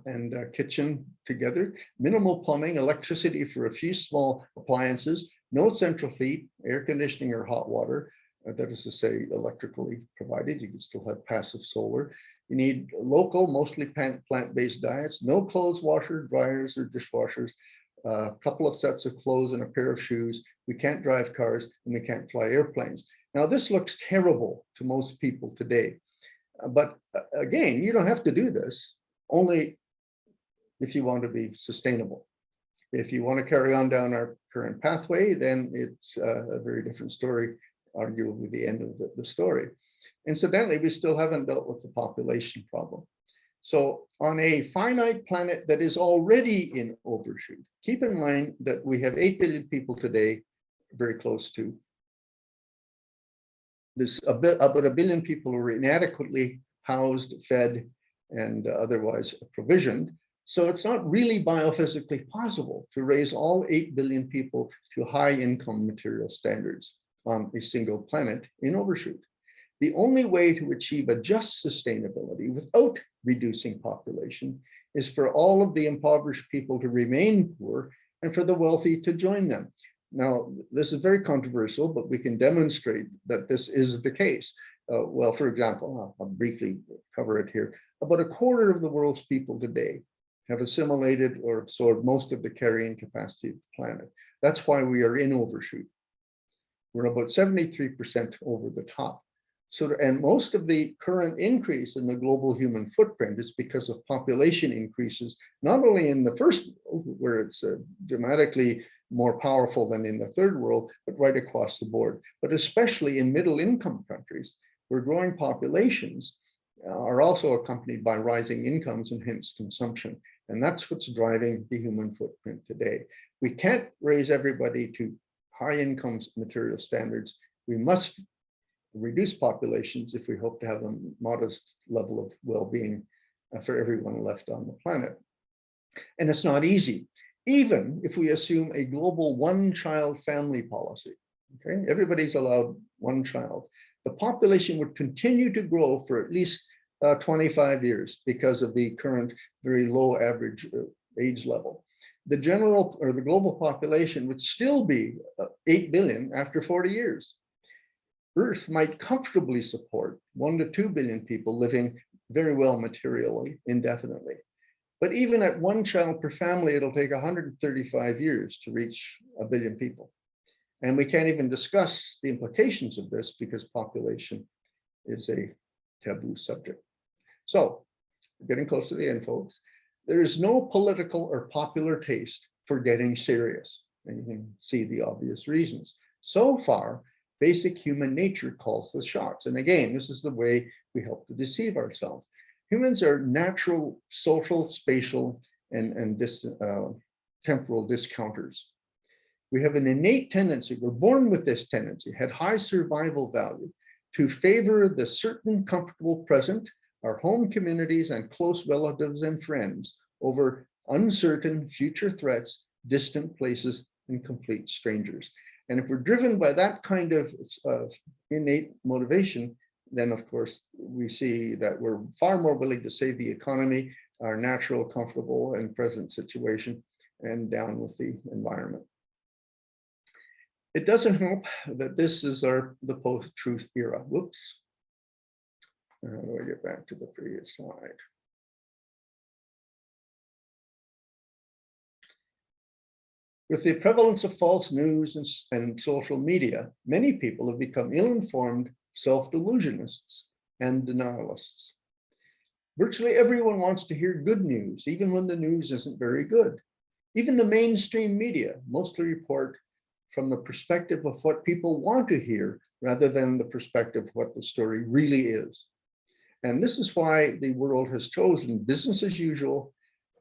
and kitchen together, minimal plumbing, electricity for a few small appliances, no central heat, air conditioning or hot water, that is to say electrically provided. You can still have passive solar. You need local, mostly plant-based diets, no clothes washer, dryers or dishwashers, a couple of sets of clothes and a pair of shoes. We can't drive cars and we can't fly airplanes. Now this looks terrible to most people today, but again, you don't have to do this, only if you want to be sustainable. If you want to carry on down our current pathway, then it's a very different story, arguably the end of the story. Incidentally, we still haven't dealt with the population problem. So on a finite planet that is already in overshoot, keep in mind that we have 8 billion people today, very close to. There's about a billion people who are inadequately housed, fed, and otherwise provisioned. So it's not really biophysically possible to raise all 8 billion people to high income material standards on a single planet in overshoot. The only way to achieve a just sustainability without reducing population is for all of the impoverished people to remain poor and for the wealthy to join them. Now, this is very controversial, but we can demonstrate that this is the case. Well, for example, I'll briefly cover it here. About a quarter of the world's people today have assimilated or absorbed most of the carrying capacity of the planet. That's why we are in overshoot. We're about 73% over the top. So, and most of the current increase in the global human footprint is because of population increases, not only in the first world, where it's dramatically more powerful than in the third world, but right across the board, but especially in middle income countries, where growing populations are also accompanied by rising incomes and hence consumption. And that's what's driving the human footprint today. We can't raise everybody to high incomes material standards. We must reduce populations if we hope to have a modest level of well-being for everyone left on the planet. And it's not easy, even if we assume a global one-child family policy. Okay, everybody's allowed one child. The population would continue to grow for at least 25 years because of the current very low average age level. The general or the global population would still be 8 billion after 40 years. Earth might comfortably support 1 to 2 billion people living very well materially indefinitely. But even at one child per family, it'll take 135 years to reach 1 billion people. And we can't even discuss the implications of this because population is a taboo subject. So, getting close to the end, folks, there is no political or popular taste for getting serious. And you can see the obvious reasons. So far, basic human nature calls the shots. And again, this is the way we help to deceive ourselves. Humans are natural, social, spatial, and temporal discounters. We have an innate tendency, we're born with this tendency, had high survival value, to favor the certain comfortable present, our home communities and close relatives and friends, over uncertain future threats, distant places, and complete strangers. And if we're driven by that kind of innate motivation, then of course we see that we're far more willing to save the economy, our natural, comfortable, and present situation, and down with the environment. It doesn't help that this is the post-truth era. Whoops. How do I get back to the previous slide? With the prevalence of false news and social media, many people have become ill-informed self-delusionists and denialists. Virtually everyone wants to hear good news, even when the news isn't very good. Even the mainstream media mostly report from the perspective of what people want to hear, rather than the perspective of what the story really is. And this is why the world has chosen business as usual,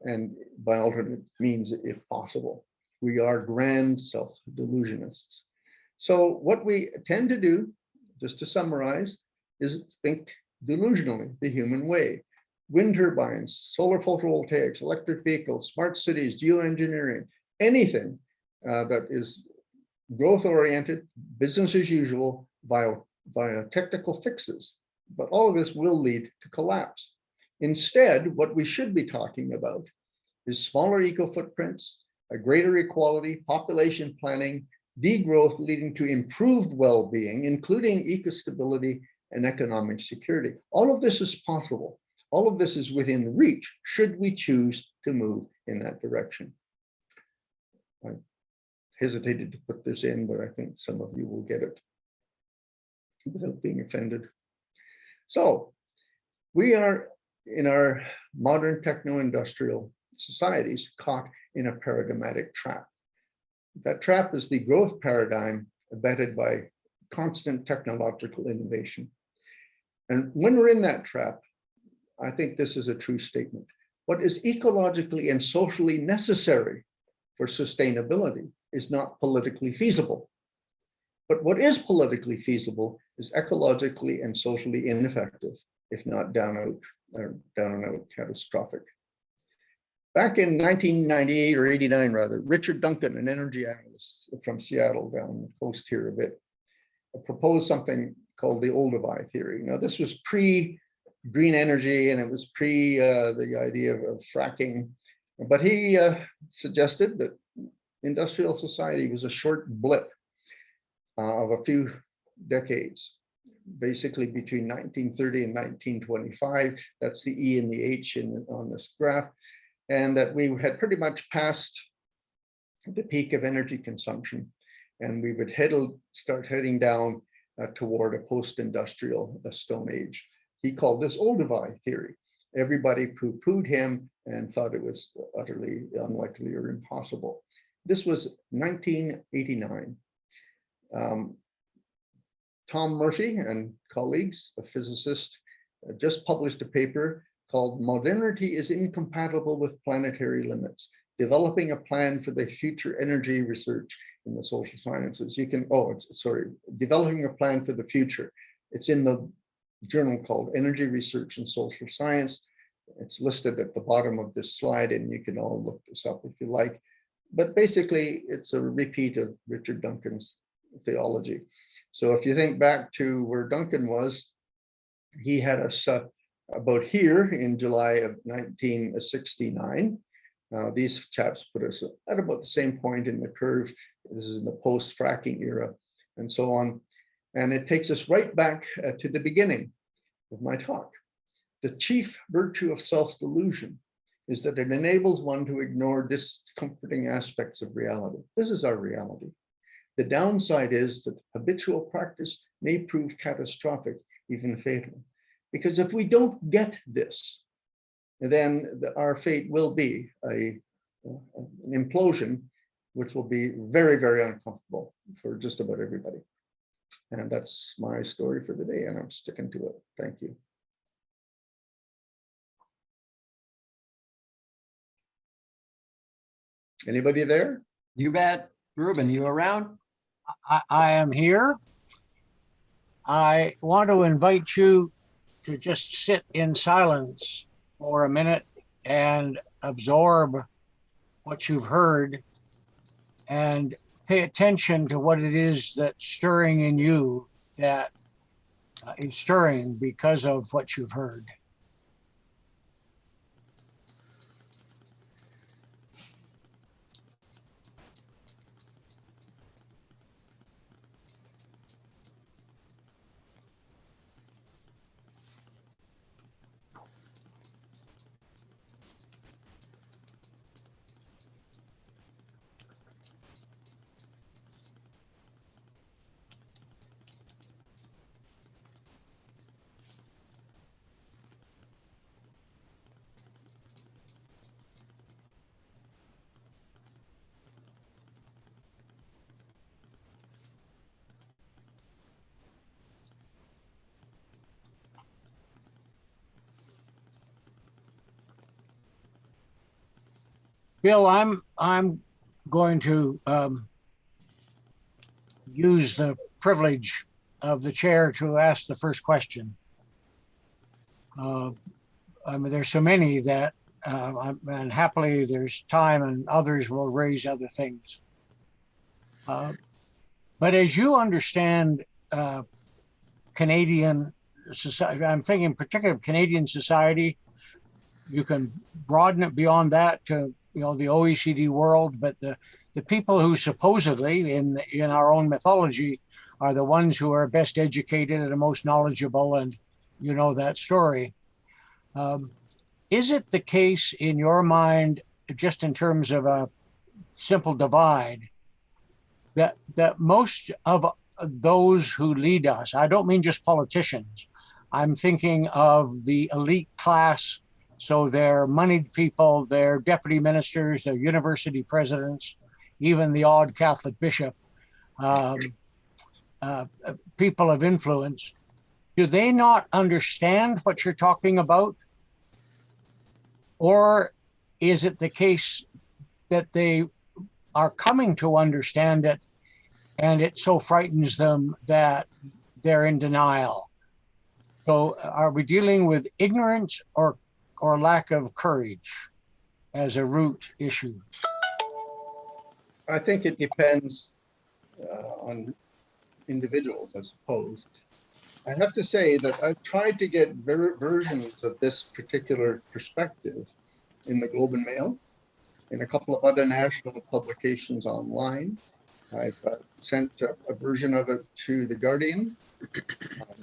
and by alternate means, if possible. We are grand self-delusionists. So what we tend to do, just to summarize, is think delusionally, the human way. Wind turbines, solar photovoltaics, electric vehicles, smart cities, geoengineering, anything that is growth-oriented, business as usual, via technical fixes. But all of this will lead to collapse. Instead, what we should be talking about is smaller eco footprints, a greater equality, population planning, degrowth leading to improved well-being, including eco-stability and economic security. All of this is possible. All of this is within reach, should we choose to move in that direction. I hesitated to put this in, but I think some of you will get it without being offended. So we are, in our modern techno-industrial societies, caught in a paradigmatic trap. That trap is the growth paradigm abetted by constant technological innovation. And when we're in that trap, I think this is a true statement. What is ecologically and socially necessary for sustainability is not politically feasible. But what is politically feasible is ecologically and socially ineffective, if not down and out catastrophic. Back in 1998 or 89 rather, Richard Duncan, an energy analyst from Seattle down the coast here a bit, proposed something called the Olduvai Theory. Now this was pre-green energy and it was pre the idea of fracking, but he suggested that industrial society was a short blip of a few decades, basically between 1930 and 1925. That's the E and the H on this graph. And that we had pretty much passed the peak of energy consumption, and we would start heading down toward a post-industrial Stone Age. He called this Olduvai Theory. Everybody poo-pooed him and thought it was utterly unlikely or impossible. This was 1989. Tom Murphy and colleagues, a physicist, just published a paper called "Modernity is Incompatible with Planetary Limits, Developing a Plan for the Future Energy Research in the Social Sciences." You can, Developing a Plan for the Future. It's in the journal called Energy Research in Social Science. It's listed at the bottom of this slide, and you can all look this up if you like. But basically, it's a repeat of Richard Duncan's theology. So if you think back to where Duncan was, he had us about here in July of 1969. These chaps put us at about the same point in the curve. This is in the post-fracking era and so on. And it takes us right back to the beginning of my talk. The chief virtue of self-delusion is that it enables one to ignore discomforting aspects of reality. This is our reality. The downside is that habitual practice may prove catastrophic, even fatal. Because if we don't get this, then our fate will be an implosion, which will be very, very uncomfortable for just about everybody. And that's my story for the day, and I'm sticking to it. Thank you. Anybody there? You bet. Ruben, you around? I am here. I want to invite you to just sit in silence for a minute and absorb what you've heard and pay attention to what it is that's stirring in you, that is stirring because of what you've heard. Bill, I'm going to use the privilege of the chair to ask the first question. I mean, there's so many that, and happily there's time and others will raise other things. But as you understand Canadian society, I'm thinking particularly of Canadian society, you can broaden it beyond that to, you know, the OECD world, but the people who supposedly in our own mythology are the ones who are best educated and the most knowledgeable, and you know that story. Is it the case in your mind, just in terms of a simple divide, that most of those who lead us, I don't mean just politicians, I'm thinking of the elite class, so they're moneyed people, they're deputy ministers, they're university presidents, even the odd Catholic bishop, people of influence, do they not understand what you're talking about? Or is it the case that they are coming to understand it and it so frightens them that they're in denial? So are we dealing with ignorance or lack of courage as a root issue? I think it depends on individuals, I suppose. I have to say that I've tried to get versions of this particular perspective in the Globe and Mail, in a couple of other national publications online. I've sent a version of it to The Guardian.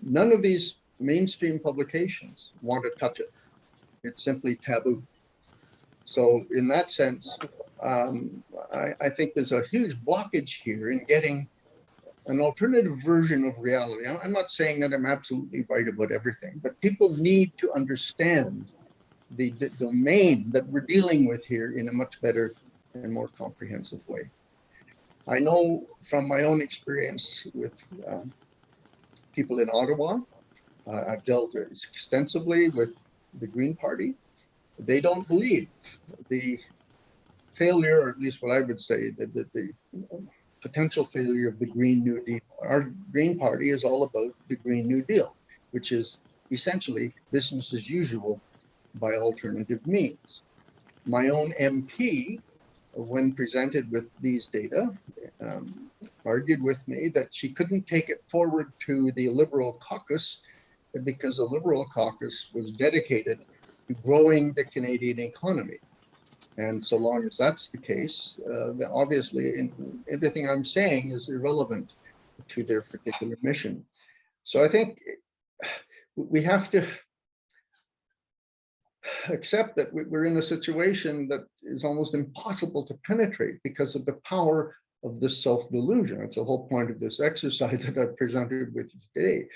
None of these mainstream publications want to touch it. It's simply taboo. So in that sense, I think there's a huge blockage here in getting an alternative version of reality. I'm not saying that I'm absolutely right about everything, but people need to understand the domain that we're dealing with here in a much better and more comprehensive way. I know from my own experience with people in Ottawa, I've dealt extensively with the Green Party. They don't believe the failure, or at least what I would say, that the potential failure of the Green New Deal. Our Green Party is all about the Green New Deal, which is essentially business as usual by alternative means. My own MP, when presented with these data, argued with me that she couldn't take it forward to the Liberal caucus because the Liberal caucus was dedicated to growing the Canadian economy. And so long as that's the case, then obviously everything I'm saying is irrelevant to their particular mission. So I think we have to accept that we're in a situation that is almost impossible to penetrate because of the power of this self-delusion. That's the whole point of this exercise that I've presented with you today,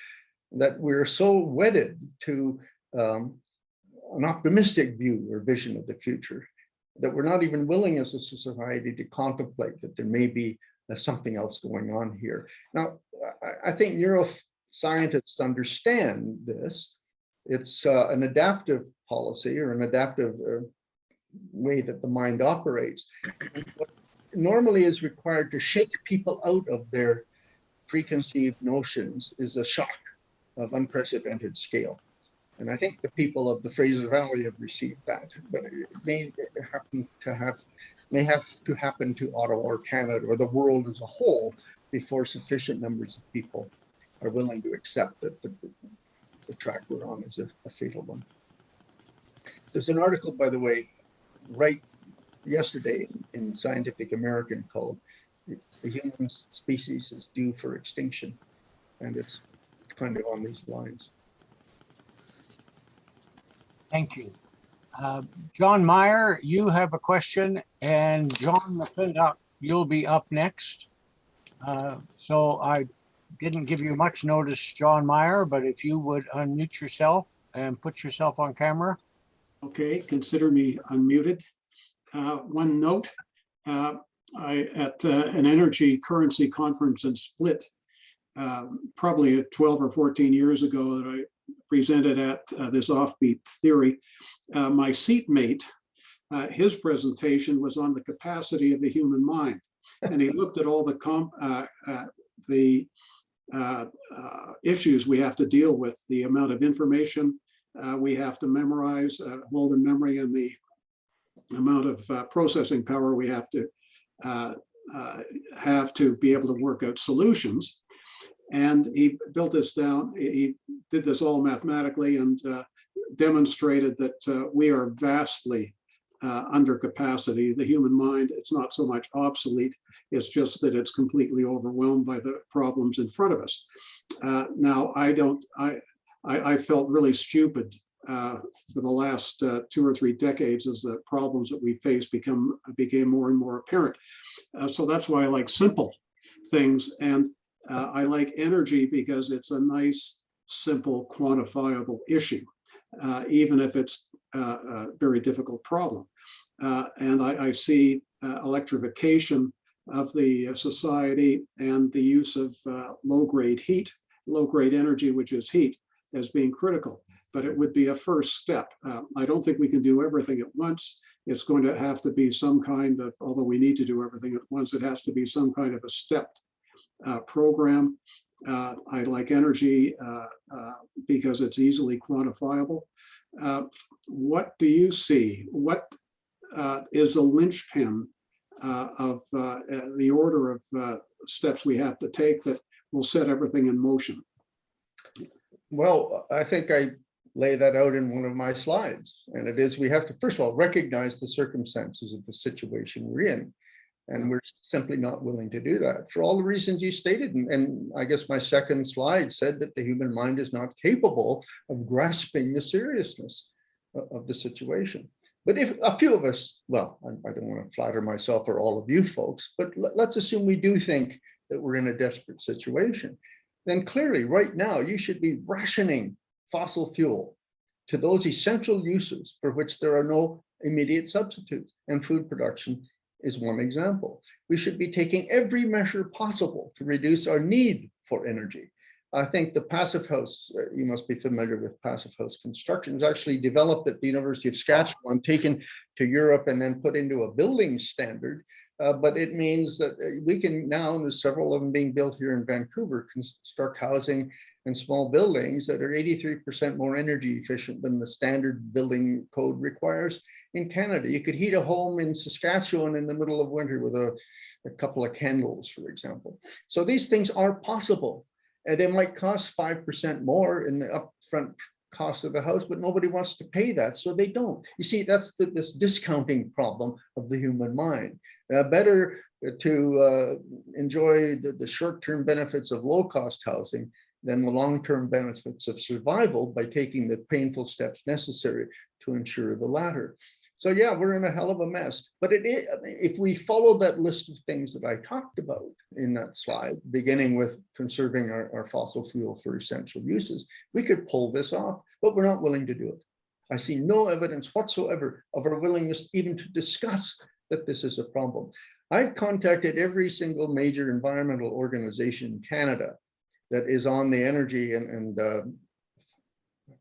that we're so wedded to an optimistic view or vision of the future that we're not even willing as a society to contemplate that there may be something else going on here. Now, I think neuroscientists understand this. It's an adaptive policy or an adaptive way that the mind operates. What normally is required to shake people out of their preconceived notions is a shock of unprecedented scale. And I think the people of the Fraser Valley have received that, but it may have to happen to Ottawa or Canada or the world as a whole before sufficient numbers of people are willing to accept that the track we're on is a fatal one. There's an article, by the way, right yesterday in Scientific American called "The Human Species is Due for Extinction," and it's kind of on these lines. Thank you. John Meyer, you have a question, and John McClintock, you'll be up next. So I didn't give you much notice, John Meyer, but if you would unmute yourself and put yourself on camera. Okay, consider me unmuted. One note, at an energy currency conference in Split, probably 12 or 14 years ago that I presented at this offbeat theory, my seatmate, his presentation was on the capacity of the human mind. And he looked at all the issues we have to deal with, the amount of information we have to memorize, hold in memory, and the amount of processing power we have to be able to work out solutions. And he built this down. He did this all mathematically and demonstrated that we are vastly under capacity. The human mind, it's not so much obsolete, it's just that it's completely overwhelmed by the problems in front of us. Now, I felt really stupid for the last 2 or 3 decades as the problems that we face became more and more apparent. So that's why I like simple things. And I like energy because it's a nice, simple, quantifiable issue, even if it's a very difficult problem. And I see electrification of the society and the use of low-grade energy, which is heat, as being critical. But it would be a first step. I don't think we can do everything at once. It's going to have to be some kind of, although we need to do everything at once, it has to be some kind of a stepped program. I like energy because it's easily quantifiable. What do you see? What is a linchpin of the order of steps we have to take that will set everything in motion? Well, I think I lay that out in one of my slides. And it is, we have to, first of all, recognize the circumstances of the situation we're in. And we're simply not willing to do that for all the reasons you stated. And I guess my second slide said that the human mind is not capable of grasping the seriousness of the situation. But if a few of us, well, I don't want to flatter myself or all of you folks, but let's assume we do think that we're in a desperate situation, then clearly right now you should be rationing fossil fuel to those essential uses for which there are no immediate substitutes, and food production is one example. We should be taking every measure possible to reduce our need for energy. I think the passive house, you must be familiar with passive house construction, is actually developed at the University of Saskatchewan, taken to Europe and then put into a building standard. But it means that we can now, and there's several of them being built here in Vancouver, construct housing and small buildings that are 83% more energy efficient than the standard building code requires. In Canada, you could heat a home in Saskatchewan in the middle of winter with a couple of candles, for example. So these things are possible. And they might cost 5% more in the upfront cost of the house, but nobody wants to pay that, so they don't. You see, that's this discounting problem of the human mind. Better to enjoy the short-term benefits of low-cost housing than the long-term benefits of survival by taking the painful steps necessary to ensure the latter. So yeah, we're in a hell of a mess. But if we follow that list of things that I talked about in that slide, beginning with conserving our fossil fuel for essential uses, we could pull this off, but we're not willing to do it. I see no evidence whatsoever of our willingness even to discuss that this is a problem. I've contacted every single major environmental organization in Canada that is on the energy and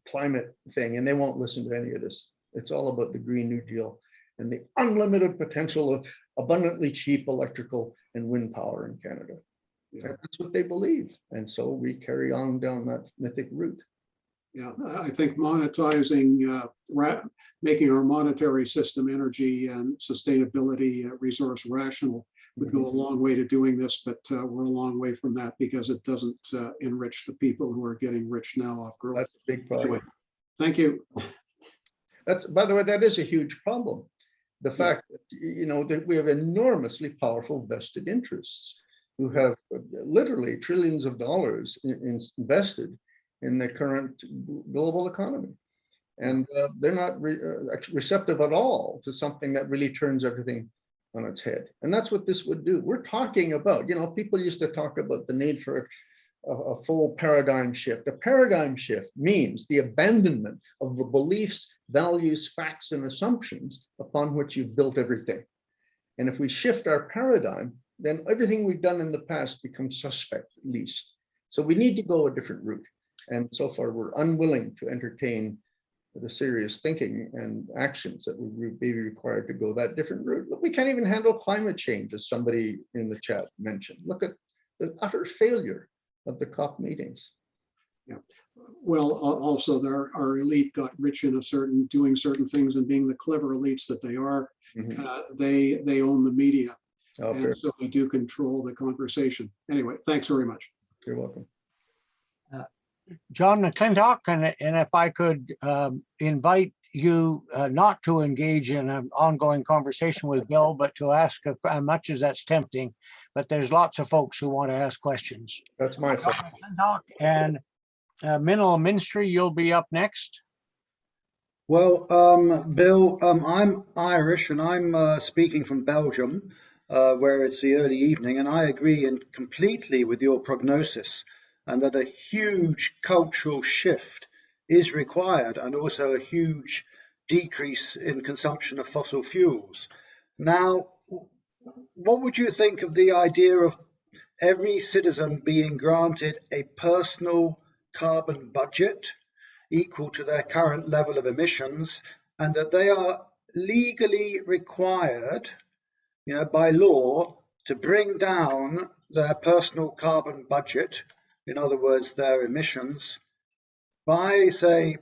climate thing, and they won't listen to any of this. It's all about the Green New Deal and the unlimited potential of abundantly cheap electrical and wind power in Canada. Yeah. That's what they believe. And so we carry on down that mythic route. Yeah, I think monetizing, making our monetary system energy and sustainability resource rational would go a long way to doing this, but we're a long way from that because it doesn't enrich the people who are getting rich now off growth. That's a big problem. Anyway, thank you. That's, by the way, that is a huge problem. The fact that, you know, that we have enormously powerful vested interests who have literally trillions of dollars invested in the current global economy. And they're not receptive at all to something that really turns everything on its head. And that's what this would do. We're talking about, you know, people used to talk about the need for a full paradigm shift. A paradigm shift means the abandonment of the beliefs, values, facts, and assumptions upon which you've built everything. And if we shift our paradigm, then everything we've done in the past becomes suspect, at least. So we need to go a different route. And so far, we're unwilling to entertain the serious thinking and actions that would be required to go that different route. But we can't even handle climate change, as somebody in the chat mentioned. Look at the utter failure of the COP meetings. Yeah. Well, also our elite got rich in doing certain things and being the clever elites that they are. Mm-hmm. They own the media. Oh, and so they do control the conversation. Anyway, thanks very much. You're welcome. John McClintock, and if I could invite you not to engage in an ongoing conversation with Bill, but to ask as much as that's tempting, but there's lots of folks who want to ask questions. That's my John fault. McClintock and Minimal Ministry, you'll be up next. Well, Bill, I'm Irish and I'm speaking from Belgium, where it's the early evening, and I agree completely with your prognosis, and that a huge cultural shift is required, and also a huge decrease in consumption of fossil fuels. Now, what would you think of the idea of every citizen being granted a personal carbon budget equal to their current level of emissions, and that they are legally required, by law, to bring down their personal carbon budget, in other words, their emissions, by, say,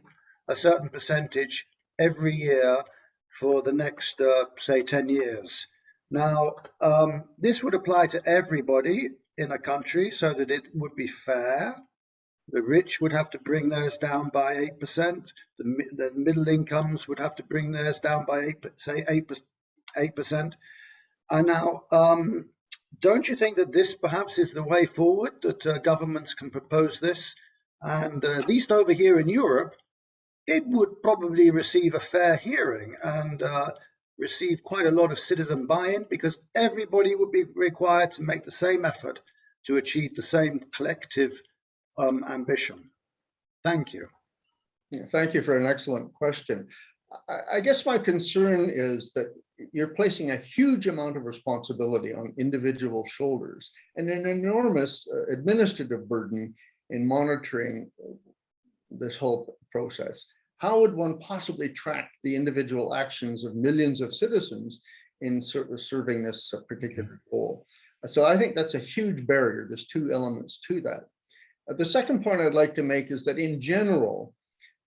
a certain percentage every year for the next, say, 10 years. Now, this would apply to everybody in a country so that it would be fair. The rich would have to bring theirs down by 8%. The middle incomes would have to bring theirs down by 8%. And now, don't you think that this perhaps is the way forward, that governments can propose this? And at least over here in Europe, it would probably receive a fair hearing and receive quite a lot of citizen buy-in, because everybody would be required to make the same effort to achieve the same collective ambition. Thank you. Yeah, thank you for an excellent question. I guess my concern is that you're placing a huge amount of responsibility on individual shoulders and an enormous administrative burden in monitoring this whole process. How would one possibly track the individual actions of millions of citizens in sort of serving this particular goal? So I think that's a huge barrier. There's two elements to that. The second point I'd like to make is that in general,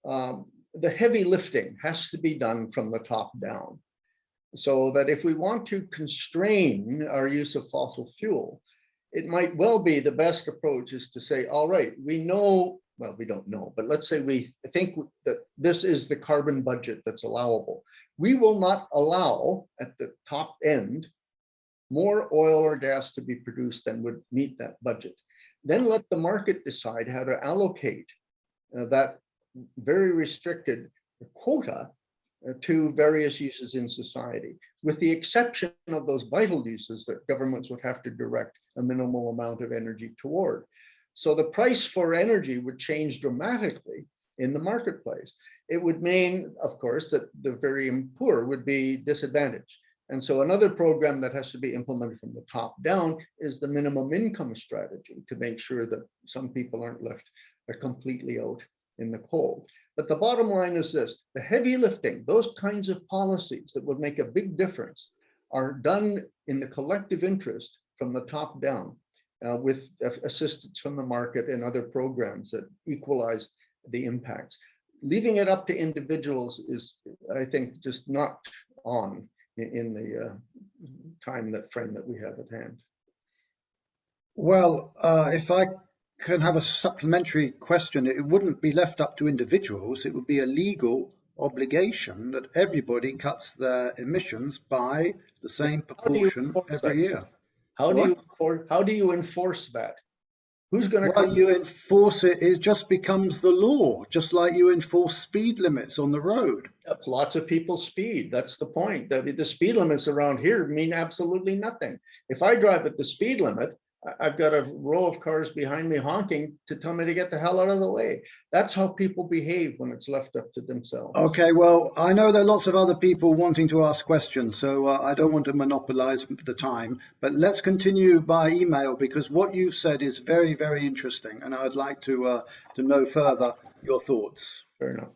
the heavy lifting has to be done from the top down. So that if we want to constrain our use of fossil fuel, it might well be the best approach is to say, all right, we know, well, we don't know, but let's say we think that this is the carbon budget that's allowable. We will not allow at the top end more oil or gas to be produced than would meet that budget. Then let the market decide how to allocate that very restricted quota to various uses in society, with the exception of those vital uses that governments would have to direct a minimal amount of energy toward. So the price for energy would change dramatically in the marketplace. It would mean, of course, that the very poor would be disadvantaged. And so another program that has to be implemented from the top down is the minimum income strategy, to make sure that some people aren't left completely out in the cold. But the bottom line is this: the heavy lifting, those kinds of policies that would make a big difference, are done in the collective interest from the top down, with assistance from the market and other programs that equalize the impacts. Leaving it up to individuals is, I think, just not on in the time frame that we have at hand. Well, if I can have a supplementary question, it wouldn't be left up to individuals. It would be a legal obligation that everybody cuts their emissions by the same proportion every year. How do you enforce that? Who's going to? Well, you enforce it. It just becomes the law, just like you enforce speed limits on the road. Lots of people speed. That's the point. The speed limits around here mean absolutely nothing. If I drive at the speed limit, I've got a row of cars behind me honking to tell me to get the hell out of the way. That's how people behave when it's left up to themselves. Okay, well, I know there are lots of other people wanting to ask questions, so I don't want to monopolize the time, but let's continue by email, because what you said is very, very interesting, and I'd like to know further your thoughts. Fair enough.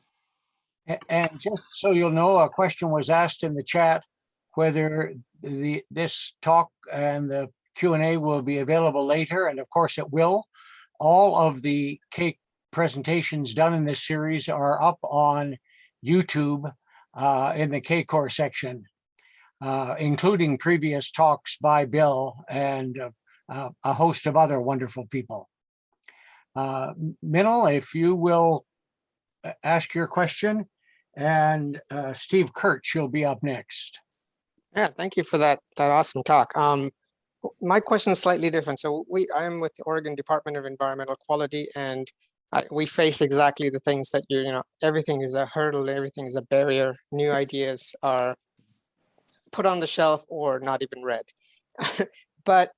And just so you'll know, a question was asked in the chat whether this talk and the Q&A will be available later, and of course it will. All of the CACOR presentations done in this series are up on YouTube in the CACOR section, including previous talks by Bill and a host of other wonderful people. Minal, if you will ask your question, and Steve Kurtz, you'll be up next. Yeah, thank you for that awesome talk. My question is slightly different. So I am with the Oregon Department of Environmental Quality, and we face exactly the things that everything is a hurdle, everything is a barrier. New ideas are put on the shelf or not even read. But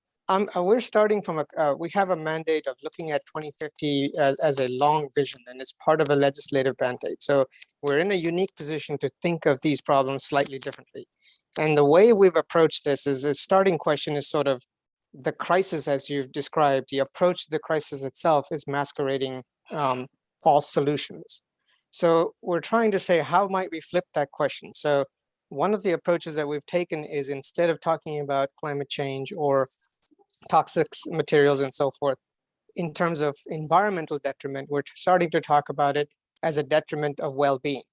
we're starting from we have a mandate of looking at 2050 as a long vision, and it's part of a legislative mandate. So we're in a unique position to think of these problems slightly differently. And the way we've approached this is the starting question is sort of the crisis, as you've described. The approach to the crisis itself is masquerading false solutions. So we're trying to say, how might we flip that question? So one of the approaches that we've taken is, instead of talking about climate change or toxic materials and so forth, in terms of environmental detriment, we're starting to talk about it as a detriment of well-being,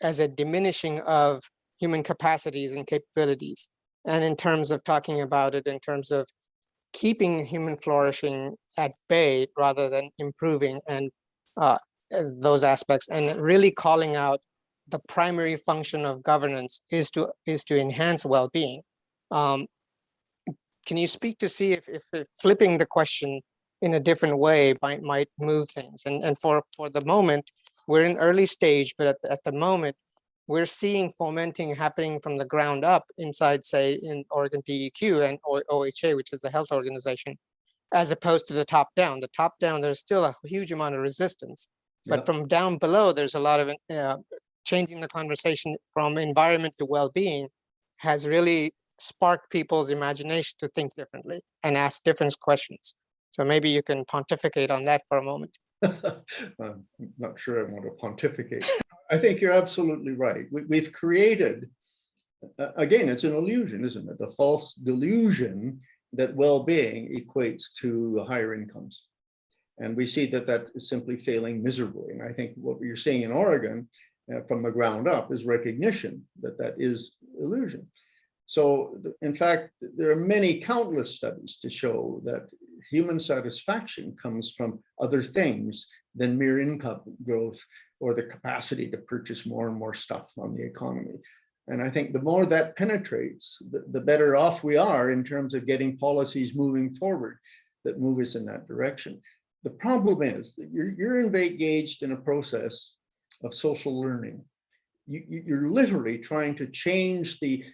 as a diminishing of human capacities and capabilities. And in terms of talking about it in terms of keeping human flourishing at bay rather than improving and those aspects, and really calling out the primary function of governance is to enhance well-being. Can you speak to see if flipping the question in a different way might move things? And for the moment, we're in early stage, but at the moment, we're seeing fomenting happening from the ground up inside, say, in Oregon DEQ and OHA, which is the health organization, as opposed to the top down. The top down, there's still a huge amount of resistance, but from down below, there's a lot of changing the conversation from environment to well-being has really sparked people's imagination to think differently and ask different questions. So maybe you can pontificate on that for a moment. I'm not sure I want to pontificate. I think you're absolutely right. We've created, again, it's an illusion, isn't it? A false delusion that well-being equates to higher incomes. And we see that that is simply failing miserably. And I think what you're seeing in Oregon from the ground up is recognition that that is illusion. So in fact, there are many countless studies to show that human satisfaction comes from other things than mere income growth or the capacity to purchase more and more stuff on the economy. And I think the more that penetrates, the better off we are in terms of getting policies moving forward that move us in that direction. The problem is that you're engaged in a process of social learning. You're literally trying to change the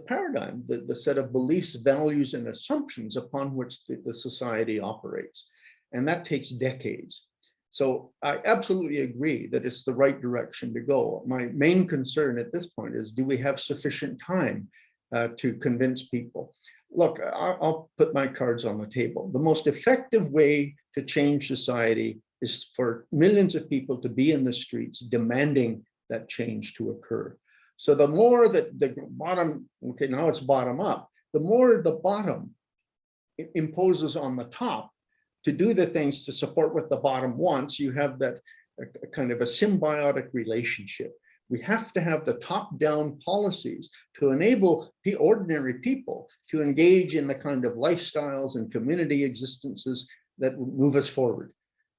paradigm, the set of beliefs, values, and assumptions upon which the society operates. And that takes decades. So I absolutely agree that it's the right direction to go. My main concern at this point is, do we have sufficient time to convince people? Look, I'll put my cards on the table. The most effective way to change society is for millions of people to be in the streets demanding that change to occur. So the more that the bottom, okay, now it's bottom up, the more the bottom imposes on the top to do the things to support what the bottom wants, you have that kind of a symbiotic relationship. We have to have the top-down policies to enable ordinary people to engage in the kind of lifestyles and community existences that move us forward.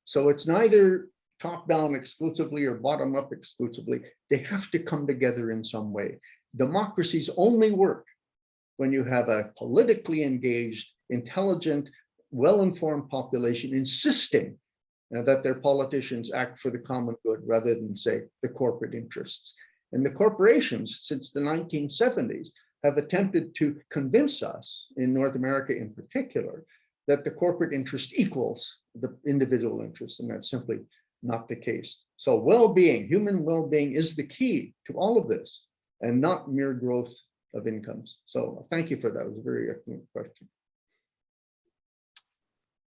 So it's neither top-down exclusively or bottom-up exclusively. They have to come together in some way. Democracies only work when you have a politically engaged, intelligent, well-informed population insisting that their politicians act for the common good rather than, say, the corporate interests. And the corporations, since the 1970s, have attempted to convince us, in North America in particular, that the corporate interest equals the individual interest, and that's simply not the case. So well-being, human well-being is the key to all of this, and not mere growth of incomes. So thank you for that. It was a very excellent question.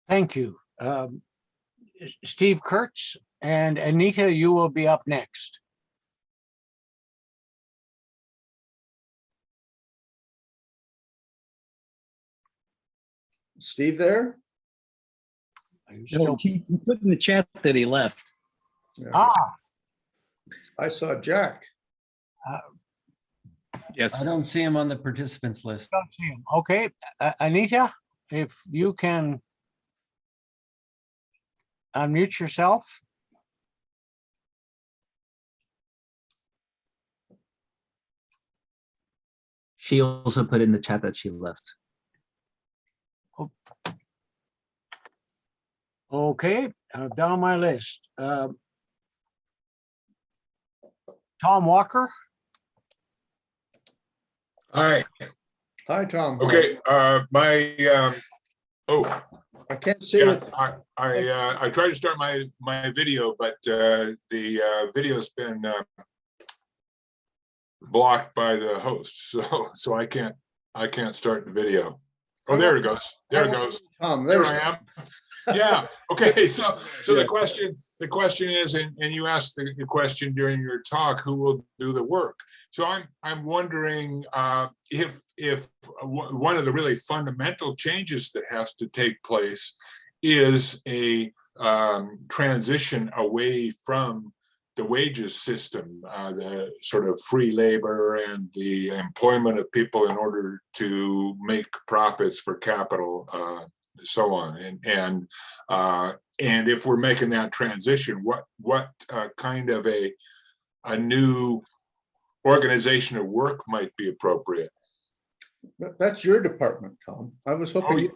Thank you. Steve Kurtz, and Anita, you will be up next. Steve there? Are you No, still? he put in the chat that he left. Yeah. Ah, I saw Jack. I Yes. don't see him on the participants list. don't see him. Okay, Anita, if you can unmute yourself. She also put in the chat that she left. Okay, down my list. Tom Walker. Hi, Hi, Tom. okay, oh, I can't see yeah, it. I tried to start my video, but the video's been blocked by the host, so I can't start the video. Oh, there it goes. There it goes. Tom, There there's, I am. Yeah, okay, so Yeah. the question is, and you asked the question during your talk, who will do the work? So I'm wondering if one of the really fundamental changes that has to take place is a transition away from the wages system, the sort of free labor and the employment of people in order to make profits for capital, so on. And if we're making that transition, what kind of a new organization of work might be appropriate? that's your department, Tom. I was hoping.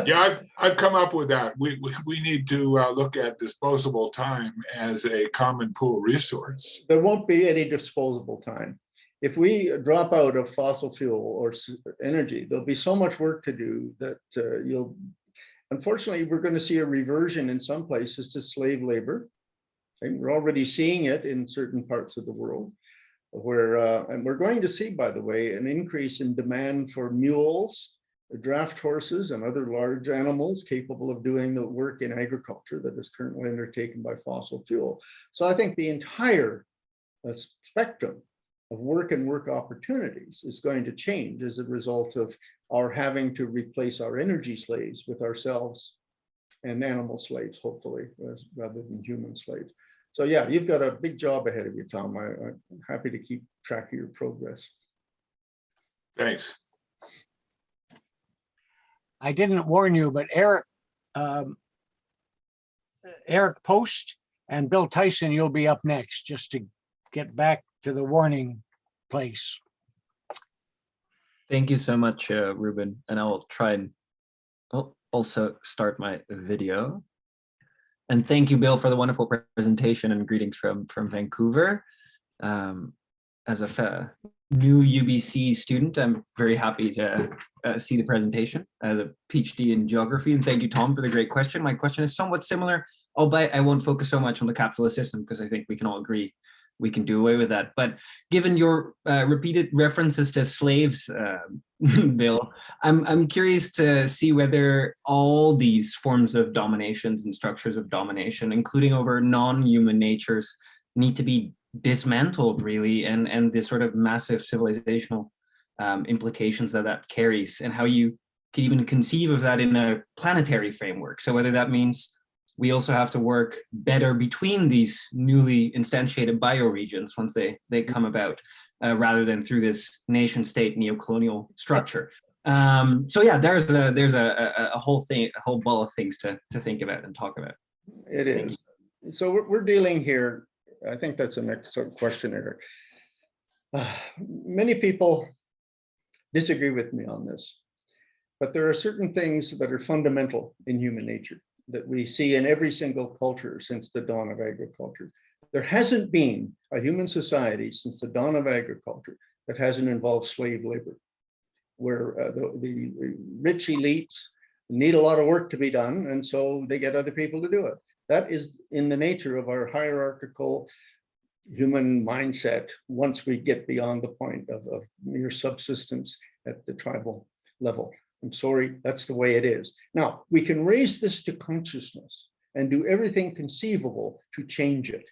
Yeah, I've come up with that. We need to look at disposable time as a common pool resource. There won't be any disposable time. If we drop out of fossil fuel or energy, there'll be so much work to do that unfortunately, we're going to see a reversion in some places to slave labor. And we're already seeing it in certain parts of the world where, and we're going to see, by the way, an increase in demand for mules, draft horses, and other large animals capable of doing the work in agriculture that is currently undertaken by fossil fuel. So I think the entire spectrum of work and work opportunities is going to change as a result of our having to replace our energy slaves with ourselves and animal slaves, hopefully, rather than human slaves. So yeah, you've got a big job ahead of you, Tom. I'm happy to keep track of your progress. Thanks. I didn't warn you, but Eric Post and Bill Tyson, you'll be up next, just to get back to the warning place. Thank you so much, Ruben. And I will try and also start my video. And thank you, Bill, for the wonderful presentation, and greetings from Vancouver. As a new UBC student, I'm very happy to see the presentation, the PhD in geography. And thank you, Tom, for the great question. My question is somewhat similar, albeit I won't focus so much on the capitalist system, because I think we can all agree we can do away with that. But given your repeated references to slaves, Bill, I'm curious to see whether all these forms of dominations and structures of domination, including over non-human natures, need to be dismantled, really, and the sort of massive civilizational implications that carries, and how you could even conceive of that in a planetary framework. So whether that means we also have to work better between these newly instantiated bioregions once they come about, rather than through this nation state neo-colonial structure. So yeah, there's a whole ball of things to think about and talk about. It is. So we're dealing here. I think that's an excellent question, Eric. Many people disagree with me on this, but there are certain things that are fundamental in human nature that we see in every single culture since the dawn of agriculture. There hasn't been a human society since the dawn of agriculture that hasn't involved slave labor, where the rich elites need a lot of work to be done, and so they get other people to do it. That is in the nature of our hierarchical human mindset once we get beyond the point of mere subsistence at the tribal level. I'm sorry, that's the way it is. Now, we can raise this to consciousness and do everything conceivable to change it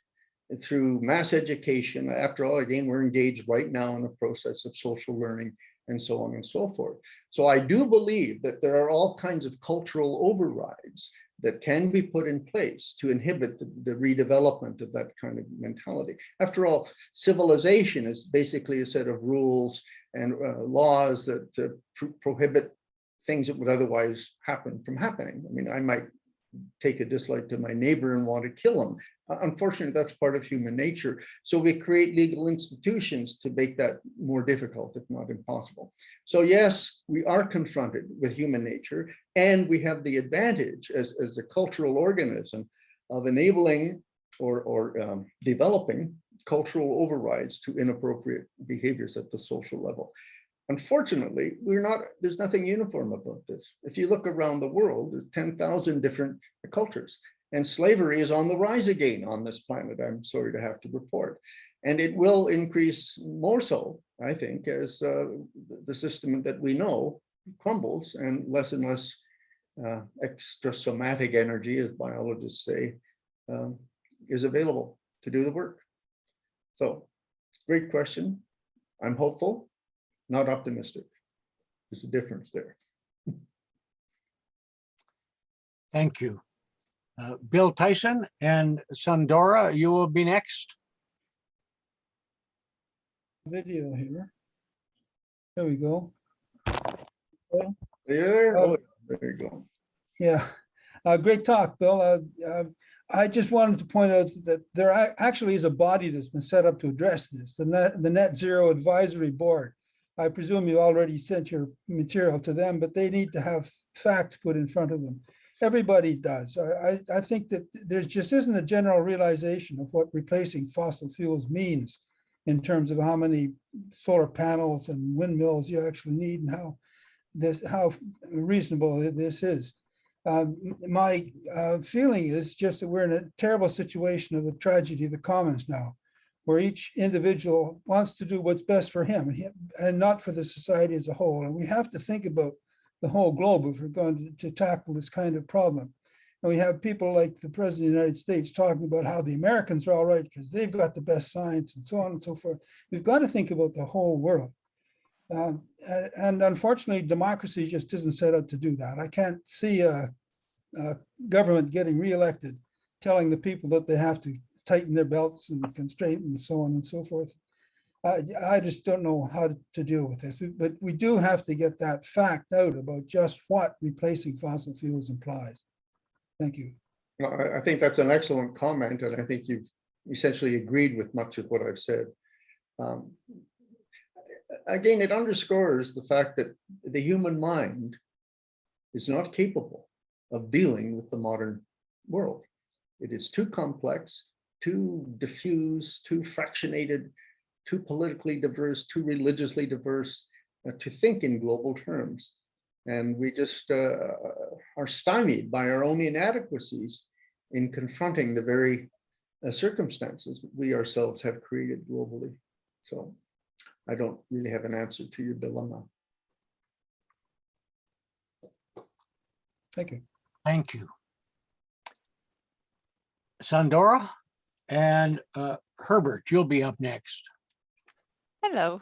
through mass education. After all, again, we're engaged right now in a process of social learning and so on and so forth. So I do believe that there are all kinds of cultural overrides that can be put in place to inhibit the redevelopment of that kind of mentality. After all, civilization is basically a set of rules and laws that prohibit things that would otherwise happen from happening. I mean, I might take a dislike to my neighbor and want to kill him. Unfortunately, that's part of human nature. So we create legal institutions to make that more difficult, if not impossible. So yes, we are confronted with human nature, and we have the advantage as a cultural organism of enabling or developing cultural overrides to inappropriate behaviors at the social level. Unfortunately, there's nothing uniform about this. If you look around the world, there's 10,000 different cultures, and slavery is on the rise again on this planet, I'm sorry to have to report. And it will increase more so, I think, as the system that we know crumbles and less extrasomatic energy, as biologists say, is available to do the work. So, great question. I'm hopeful, not optimistic. There's a difference there. Thank you. Bill Tyson and Sandora, you will be next. Video here. There we go. There, oh, there you go. Yeah, great talk, Bill. I just wanted to point out that there actually is a body that's been set up to address this, the Net Zero Advisory Board. I presume you already sent your material to them, but they need to have facts put in front of them. Everybody does. I think that there just isn't a general realization of what replacing fossil fuels means in terms of how many solar panels and windmills you actually need and how reasonable this is. My feeling is just that we're in a terrible situation of the tragedy of the commons now, where each individual wants to do what's best for him and not for the society as a whole. And we have to think about the whole globe if we're going to tackle this kind of problem. And we have people like the President of the United States talking about how the Americans are all right because they've got the best science and so on and so forth. We've got to think about the whole world. And unfortunately, democracy just isn't set up to do that. I can't see a government getting reelected telling the people that they have to tighten their belts and constrain and so on and so forth. I just don't know how to deal with this, but we do have to get that fact out about just what replacing fossil fuels implies. Thank you. I think that's an excellent comment, and I think you've essentially agreed with much of what I've said. Again, it underscores the fact that the human mind is not capable of dealing with the modern world. It is too complex, too diffuse, too fractionated, too politically diverse, too religiously diverse to think in global terms. And we just are stymied by our own inadequacies in confronting the very circumstances we ourselves have created globally. So I don't really have an answer to your dilemma. Thank you. Thank you. Sandora and Herbert, you'll be up next. Hello.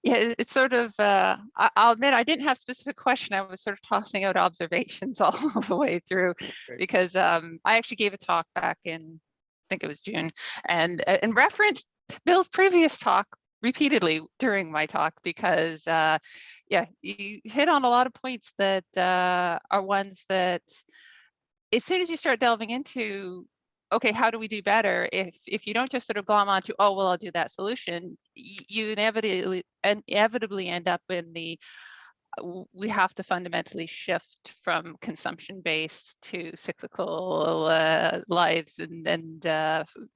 Yeah, it's sort of, I'll admit I didn't have a specific question. I was sort of tossing out observations all the way through because I actually gave a talk back in, I think it was June, and referenced Bill's previous talk repeatedly during my talk because, yeah, you hit on a lot of points that are ones that as soon as you start delving into, okay, how do we do better? If you don't just sort of glom onto, oh, well, I'll do that solution, you inevitably end up in the, we have to fundamentally shift from consumption-based to cyclical lives, and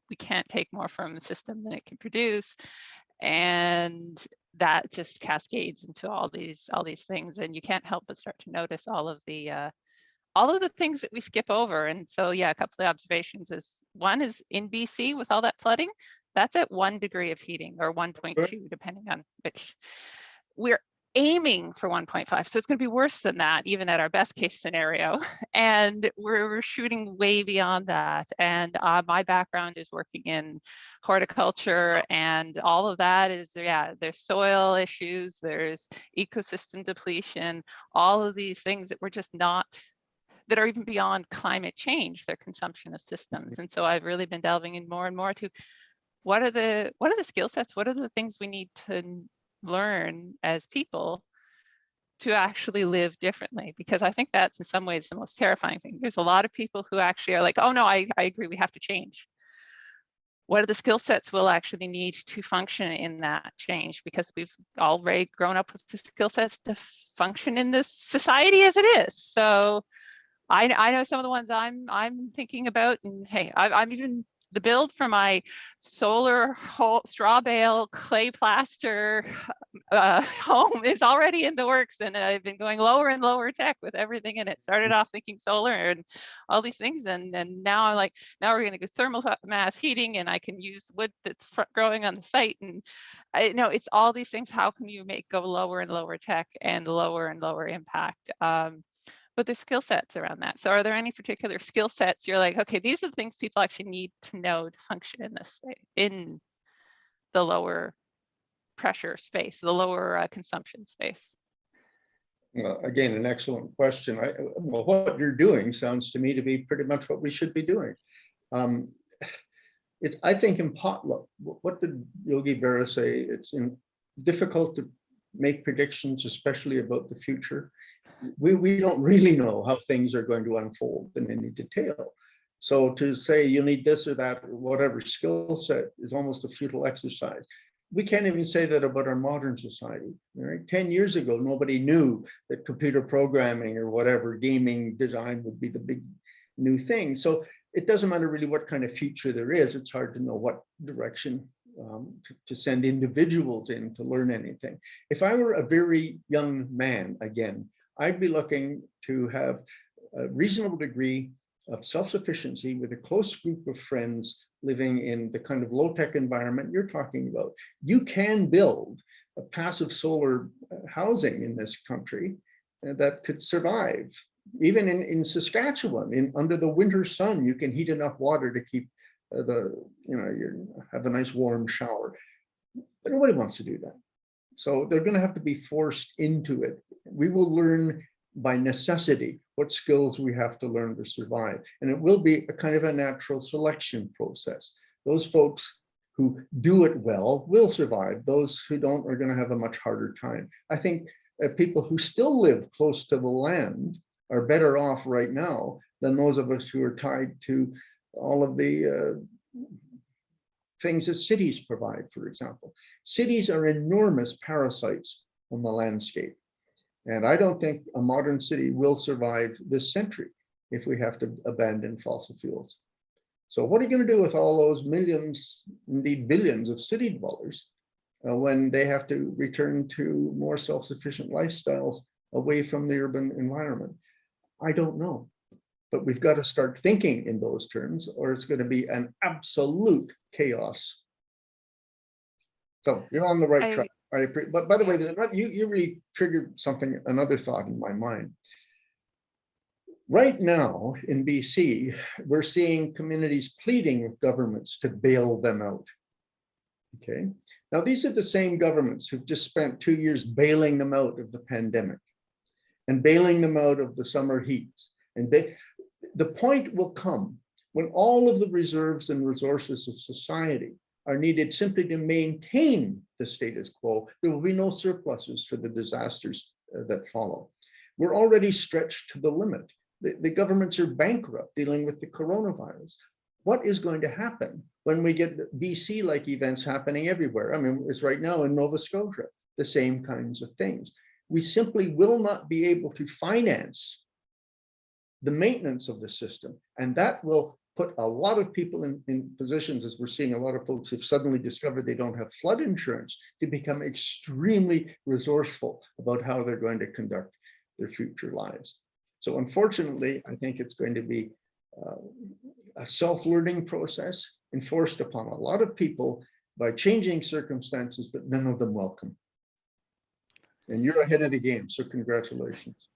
we can't take more from the system than it can produce. And that just cascades into all these things, and you can't help but start to notice all of the things that we skip over. And so, yeah, a couple of observations is one is in BC with all that flooding, that's at 1 degree of heating or 1.2, depending on which. We're aiming for 1.5. So it's going to be worse than that, even at our best case scenario. And we're shooting way beyond that. And my background is working in horticulture, and all of that is, yeah, there's soil issues, there's ecosystem depletion, all of these things that we're just not, that are even beyond climate change, their consumption of systems. And so I've really been delving in more and more to what are the skill sets, what are the things we need to learn as people to actually live differently, because I think that's in some ways the most terrifying thing. There's a lot of people who actually are like, oh no, I agree, we have to change. What are the skill sets we'll actually need to function in that change? Because we've already grown up with the skill sets to function in this society as it is. So I know some of the ones I'm thinking about, and hey, I'm even the build for my solar straw bale clay plaster home is already in the works, and I've been going lower and lower tech with everything in it. Started off thinking solar and all these things, and now I'm like, now we're going to go thermal mass heating, and I can use wood that's growing on the site, and I know it's all these things. How can you go lower and lower tech and lower impact? But there's skill sets around that. So are there any particular skill sets you're like, okay, these are the things people actually need to know to function in this way, in the lower pressure space, the lower consumption space? Well, again, an excellent question. Well, what you're doing sounds to me to be pretty much what we should be doing. It's, I think, look, what did Yogi Berra say? It's difficult to make predictions, especially about the future. We don't really know how things are going to unfold in any detail. So to say you need this or that, or whatever skill set, is almost a futile exercise. We can't even say that about our modern society. Right? 10 years ago, nobody knew that computer programming or whatever, gaming design would be the big new thing. So it doesn't matter really what kind of future there is. It's hard to know what direction to send individuals in to learn anything. If I were a very young man, again, I'd be looking to have a reasonable degree of self-sufficiency with a close group of friends living in the kind of low-tech environment you're talking about. You can build a passive solar housing in this country that could survive. Even in Saskatchewan, under the winter sun, you can heat enough water to keep you have a nice warm shower. But nobody wants to do that. So they're going to have to be forced into it. We will learn by necessity what skills we have to learn to survive. And it will be a kind of a natural selection process. Those folks who do it well will survive. Those who don't are going to have a much harder time. I think people who still live close to the land are better off right now than those of us who are tied to all of the things that cities provide, for example. Cities are enormous parasites on the landscape. And I don't think a modern city will survive this century if we have to abandon fossil fuels. So what are you going to do with all those millions, indeed billions of city dwellers when they have to return to more self-sufficient lifestyles away from the urban environment? I don't know. But we've got to start thinking in those terms, or it's going to be an absolute chaos. So you're on the right track. I agree. But by the way, you really triggered another thought in my mind. Right now in BC, we're seeing communities pleading with governments to bail them out. Okay. Now, these are the same governments who've just spent 2 years bailing them out of the pandemic and bailing them out of the summer heat. And the point will come when all of the reserves and resources of society are needed simply to maintain the status quo. There will be no surpluses for the disasters that follow. We're already stretched to the limit. The governments are bankrupt dealing with the coronavirus. What is going to happen when we get BC-like events happening everywhere? I mean, it's right now in Nova Scotia, the same kinds of things. We simply will not be able to finance the maintenance of the system. And that will put a lot of people in positions, as we're seeing a lot of folks who've suddenly discovered they don't have flood insurance, to become extremely resourceful about how they're going to conduct their future lives. So unfortunately, I think it's going to be a self-learning process enforced upon a lot of people by changing circumstances that none of them welcome. And you're ahead of the game, so congratulations.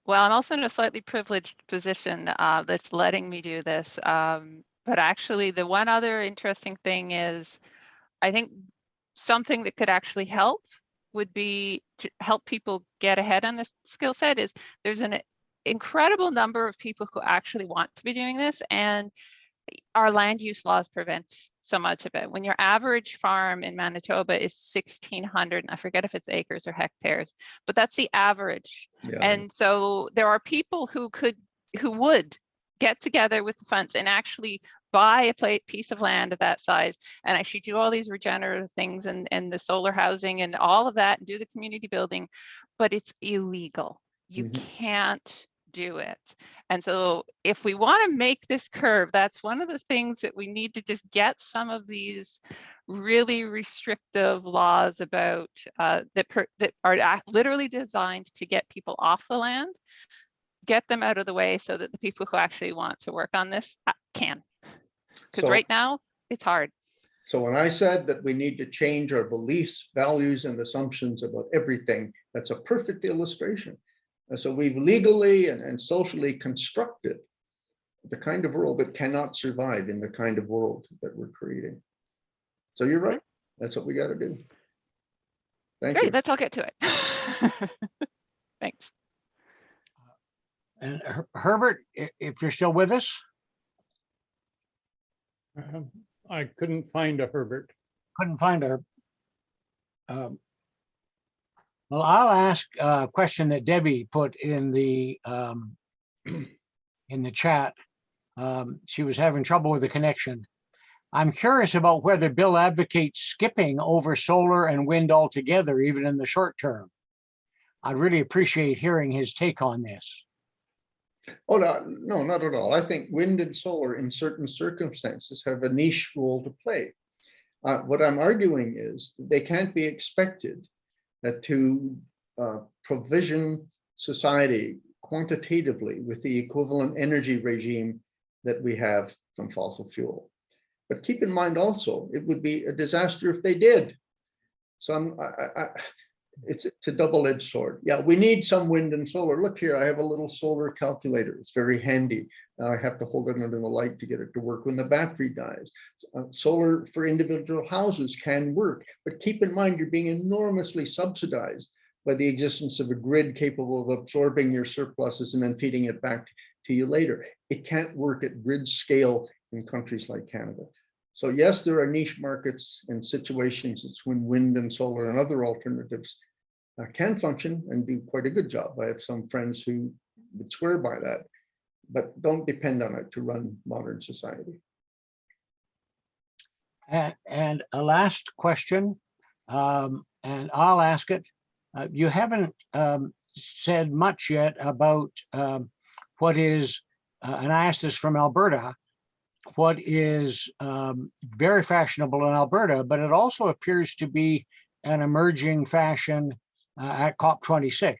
Well, I'm also in a slightly privileged position that's letting me do this. But actually, the one other interesting thing is, I think something that could actually help would be to help people get ahead on this skill set is there's an incredible number of people who actually want to be doing this, and our land use laws prevent so much of it. When your average farm in Manitoba is 1,600, and I forget if it's acres or hectares, but that's the average. Yeah. And so there are people who would get together with the funds and actually buy a piece of land of that size and actually do all these regenerative things and the solar housing and all of that and do the community building, but it's illegal. You can't do it. And so if we want to make this curve, that's one of the things that we need to just get some of these really restrictive laws about that are literally designed to get people off the land, get them out of the way so that the people who actually want to work on this can. Because right now it's hard. So when I said that we need to change our beliefs, values, and assumptions about everything, that's a perfect illustration. And so we've legally and socially constructed the kind of world that cannot survive in the kind of world that we're creating. So you're right. That's what we got to do. Thank you. Let's all get to it. Thanks. And Herbert, if you're still with us. I couldn't find a Herbert. Couldn't find her. Well, I'll ask a question that Debbie put in the chat. She was having trouble with the connection. I'm curious about whether Bill advocates skipping over solar and wind altogether, even in the short term. I'd really appreciate hearing his take on this. Oh, no, not at all. I think wind and solar in certain circumstances have a niche role to play. What I'm arguing is that they can't be expected to provision society quantitatively with the equivalent energy regime that we have from fossil fuel. But keep in mind also, it would be a disaster if they did. So it's a double-edged sword. Yeah, we need some wind and solar. Look here, I have a little solar calculator. It's very handy. I have to hold it under the light to get it to work when the battery dies. Solar for individual houses can work, but keep in mind you're being enormously subsidized by the existence of a grid capable of absorbing your surpluses and then feeding it back to you later. It can't work at grid scale in countries like Canada. So yes, there are niche markets and situations that's when wind and solar and other alternatives can function and do quite a good job. I have some friends who would swear by that, but don't depend on it to run modern society. And a last question, and I'll ask it. You haven't said much yet about what is, and I asked this from Alberta, what is very fashionable in Alberta, but it also appears to be an emerging fashion at COP26,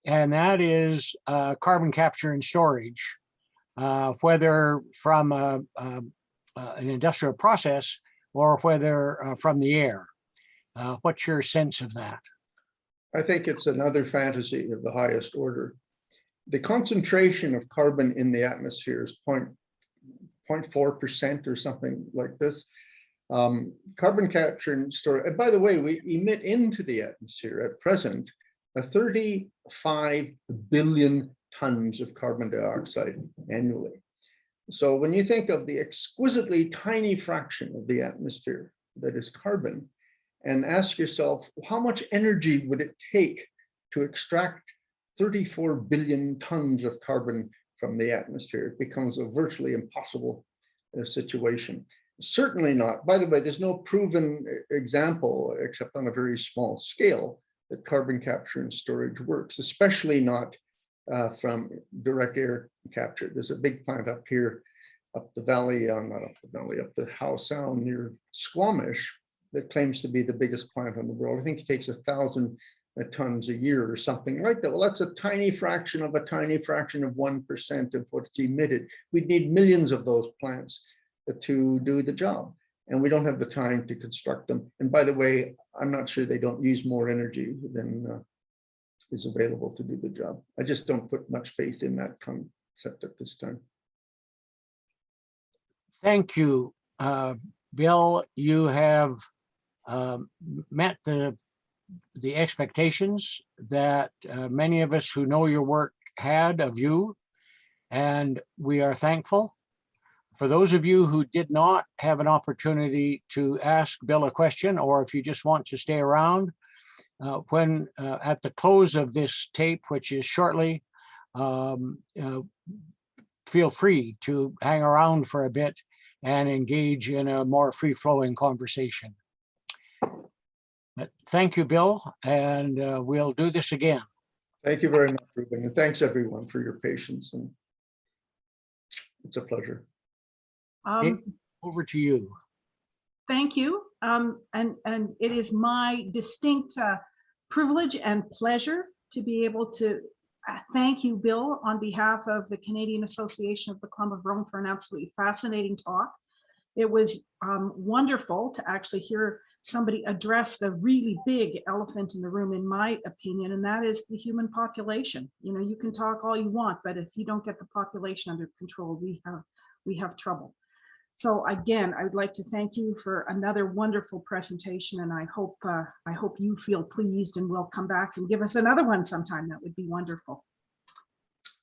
and that is carbon capture and storage, whether from an industrial process or whether from the air. What's your sense of that? I think it's another fantasy of the highest order. The concentration of carbon in the atmosphere is 0.4% or something like this. Carbon capture and storage, and by the way, we emit into the atmosphere at present 35 billion tons of carbon dioxide annually. So when you think of the exquisitely tiny fraction of the atmosphere that is carbon, and ask yourself, how much energy would it take to extract 34 billion tons of carbon from the atmosphere? It becomes a virtually impossible situation. Certainly not. By the way, there's no proven example, except on a very small scale, that carbon capture and storage works, especially not from direct air capture. There's a big plant up here, up the valley, not up the valley, up the Howe Sound near Squamish, that claims to be the biggest plant in the world. I think it takes 1,000 tons a year or something like that. Well, that's a tiny fraction of 1% of what's emitted. We'd need millions of those plants to do the job, and we don't have the time to construct them. And by the way, I'm not sure they don't use more energy than is available to do the job. I just don't put much faith in that concept at this time. Thank you, Bill. You have met the expectations that many of us who know your work had of you, and we are thankful For those of you who did not have an opportunity to ask Bill a question, or if you just want to stay around, when at the close of this tape, which is shortly, feel free to hang around for a bit and engage in a more free-flowing conversation. But thank you, Bill, and we'll do this again. Thank you very much, Ruben, and thanks everyone for your patience, and it's a pleasure. Over to you. Thank you. And it is my distinct privilege and pleasure to be able to thank you, Bill, on behalf of the Canadian Association of the Club of Rome for an absolutely fascinating talk. It was wonderful to actually hear somebody address the really big elephant in the room, in my opinion, and that is the human population. You know, you can talk all you want, but if you don't get the population under control, we have trouble. So again, I would like to thank you for another wonderful presentation, and I hope you feel pleased and will come back and give us another one sometime. That would be wonderful.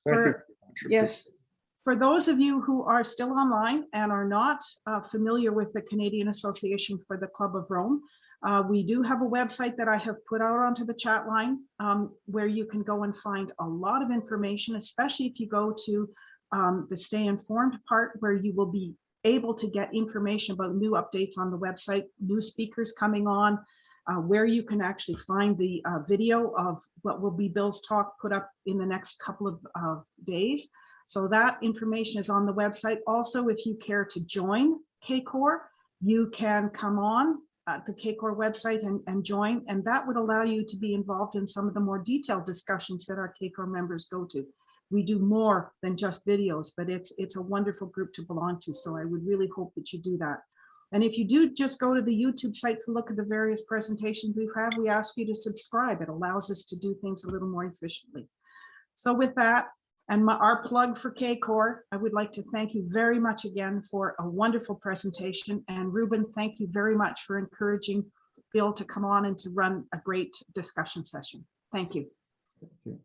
Thank you. Yes. For those of you who are still online and are not familiar with the Canadian Association for the Club of Rome, we do have a website that I have put out onto the chat line where you can go and find a lot of information, especially if you go to the Stay Informed part, where you will be able to get information about new updates on the website, new speakers coming on, where you can actually find the video of what will be Bill's talk put up in the next couple of days. So that information is on the website. Also, if you care to join CACOR, you can come on at the CACOR website and join, and that would allow you to be involved in some of the more detailed discussions that our CACOR members go to. We do more than just videos, but it's a wonderful group to belong to. So I would really hope that you do that. And if you do just go to the YouTube site to look at the various presentations we ask you to subscribe. It allows us to do things a little more efficiently. So with that, and our plug for CACOR, I would like to thank you very much again for a wonderful presentation. And Ruben, thank you very much for encouraging Bill to come on and to run a great discussion session. Thank you. Thank you.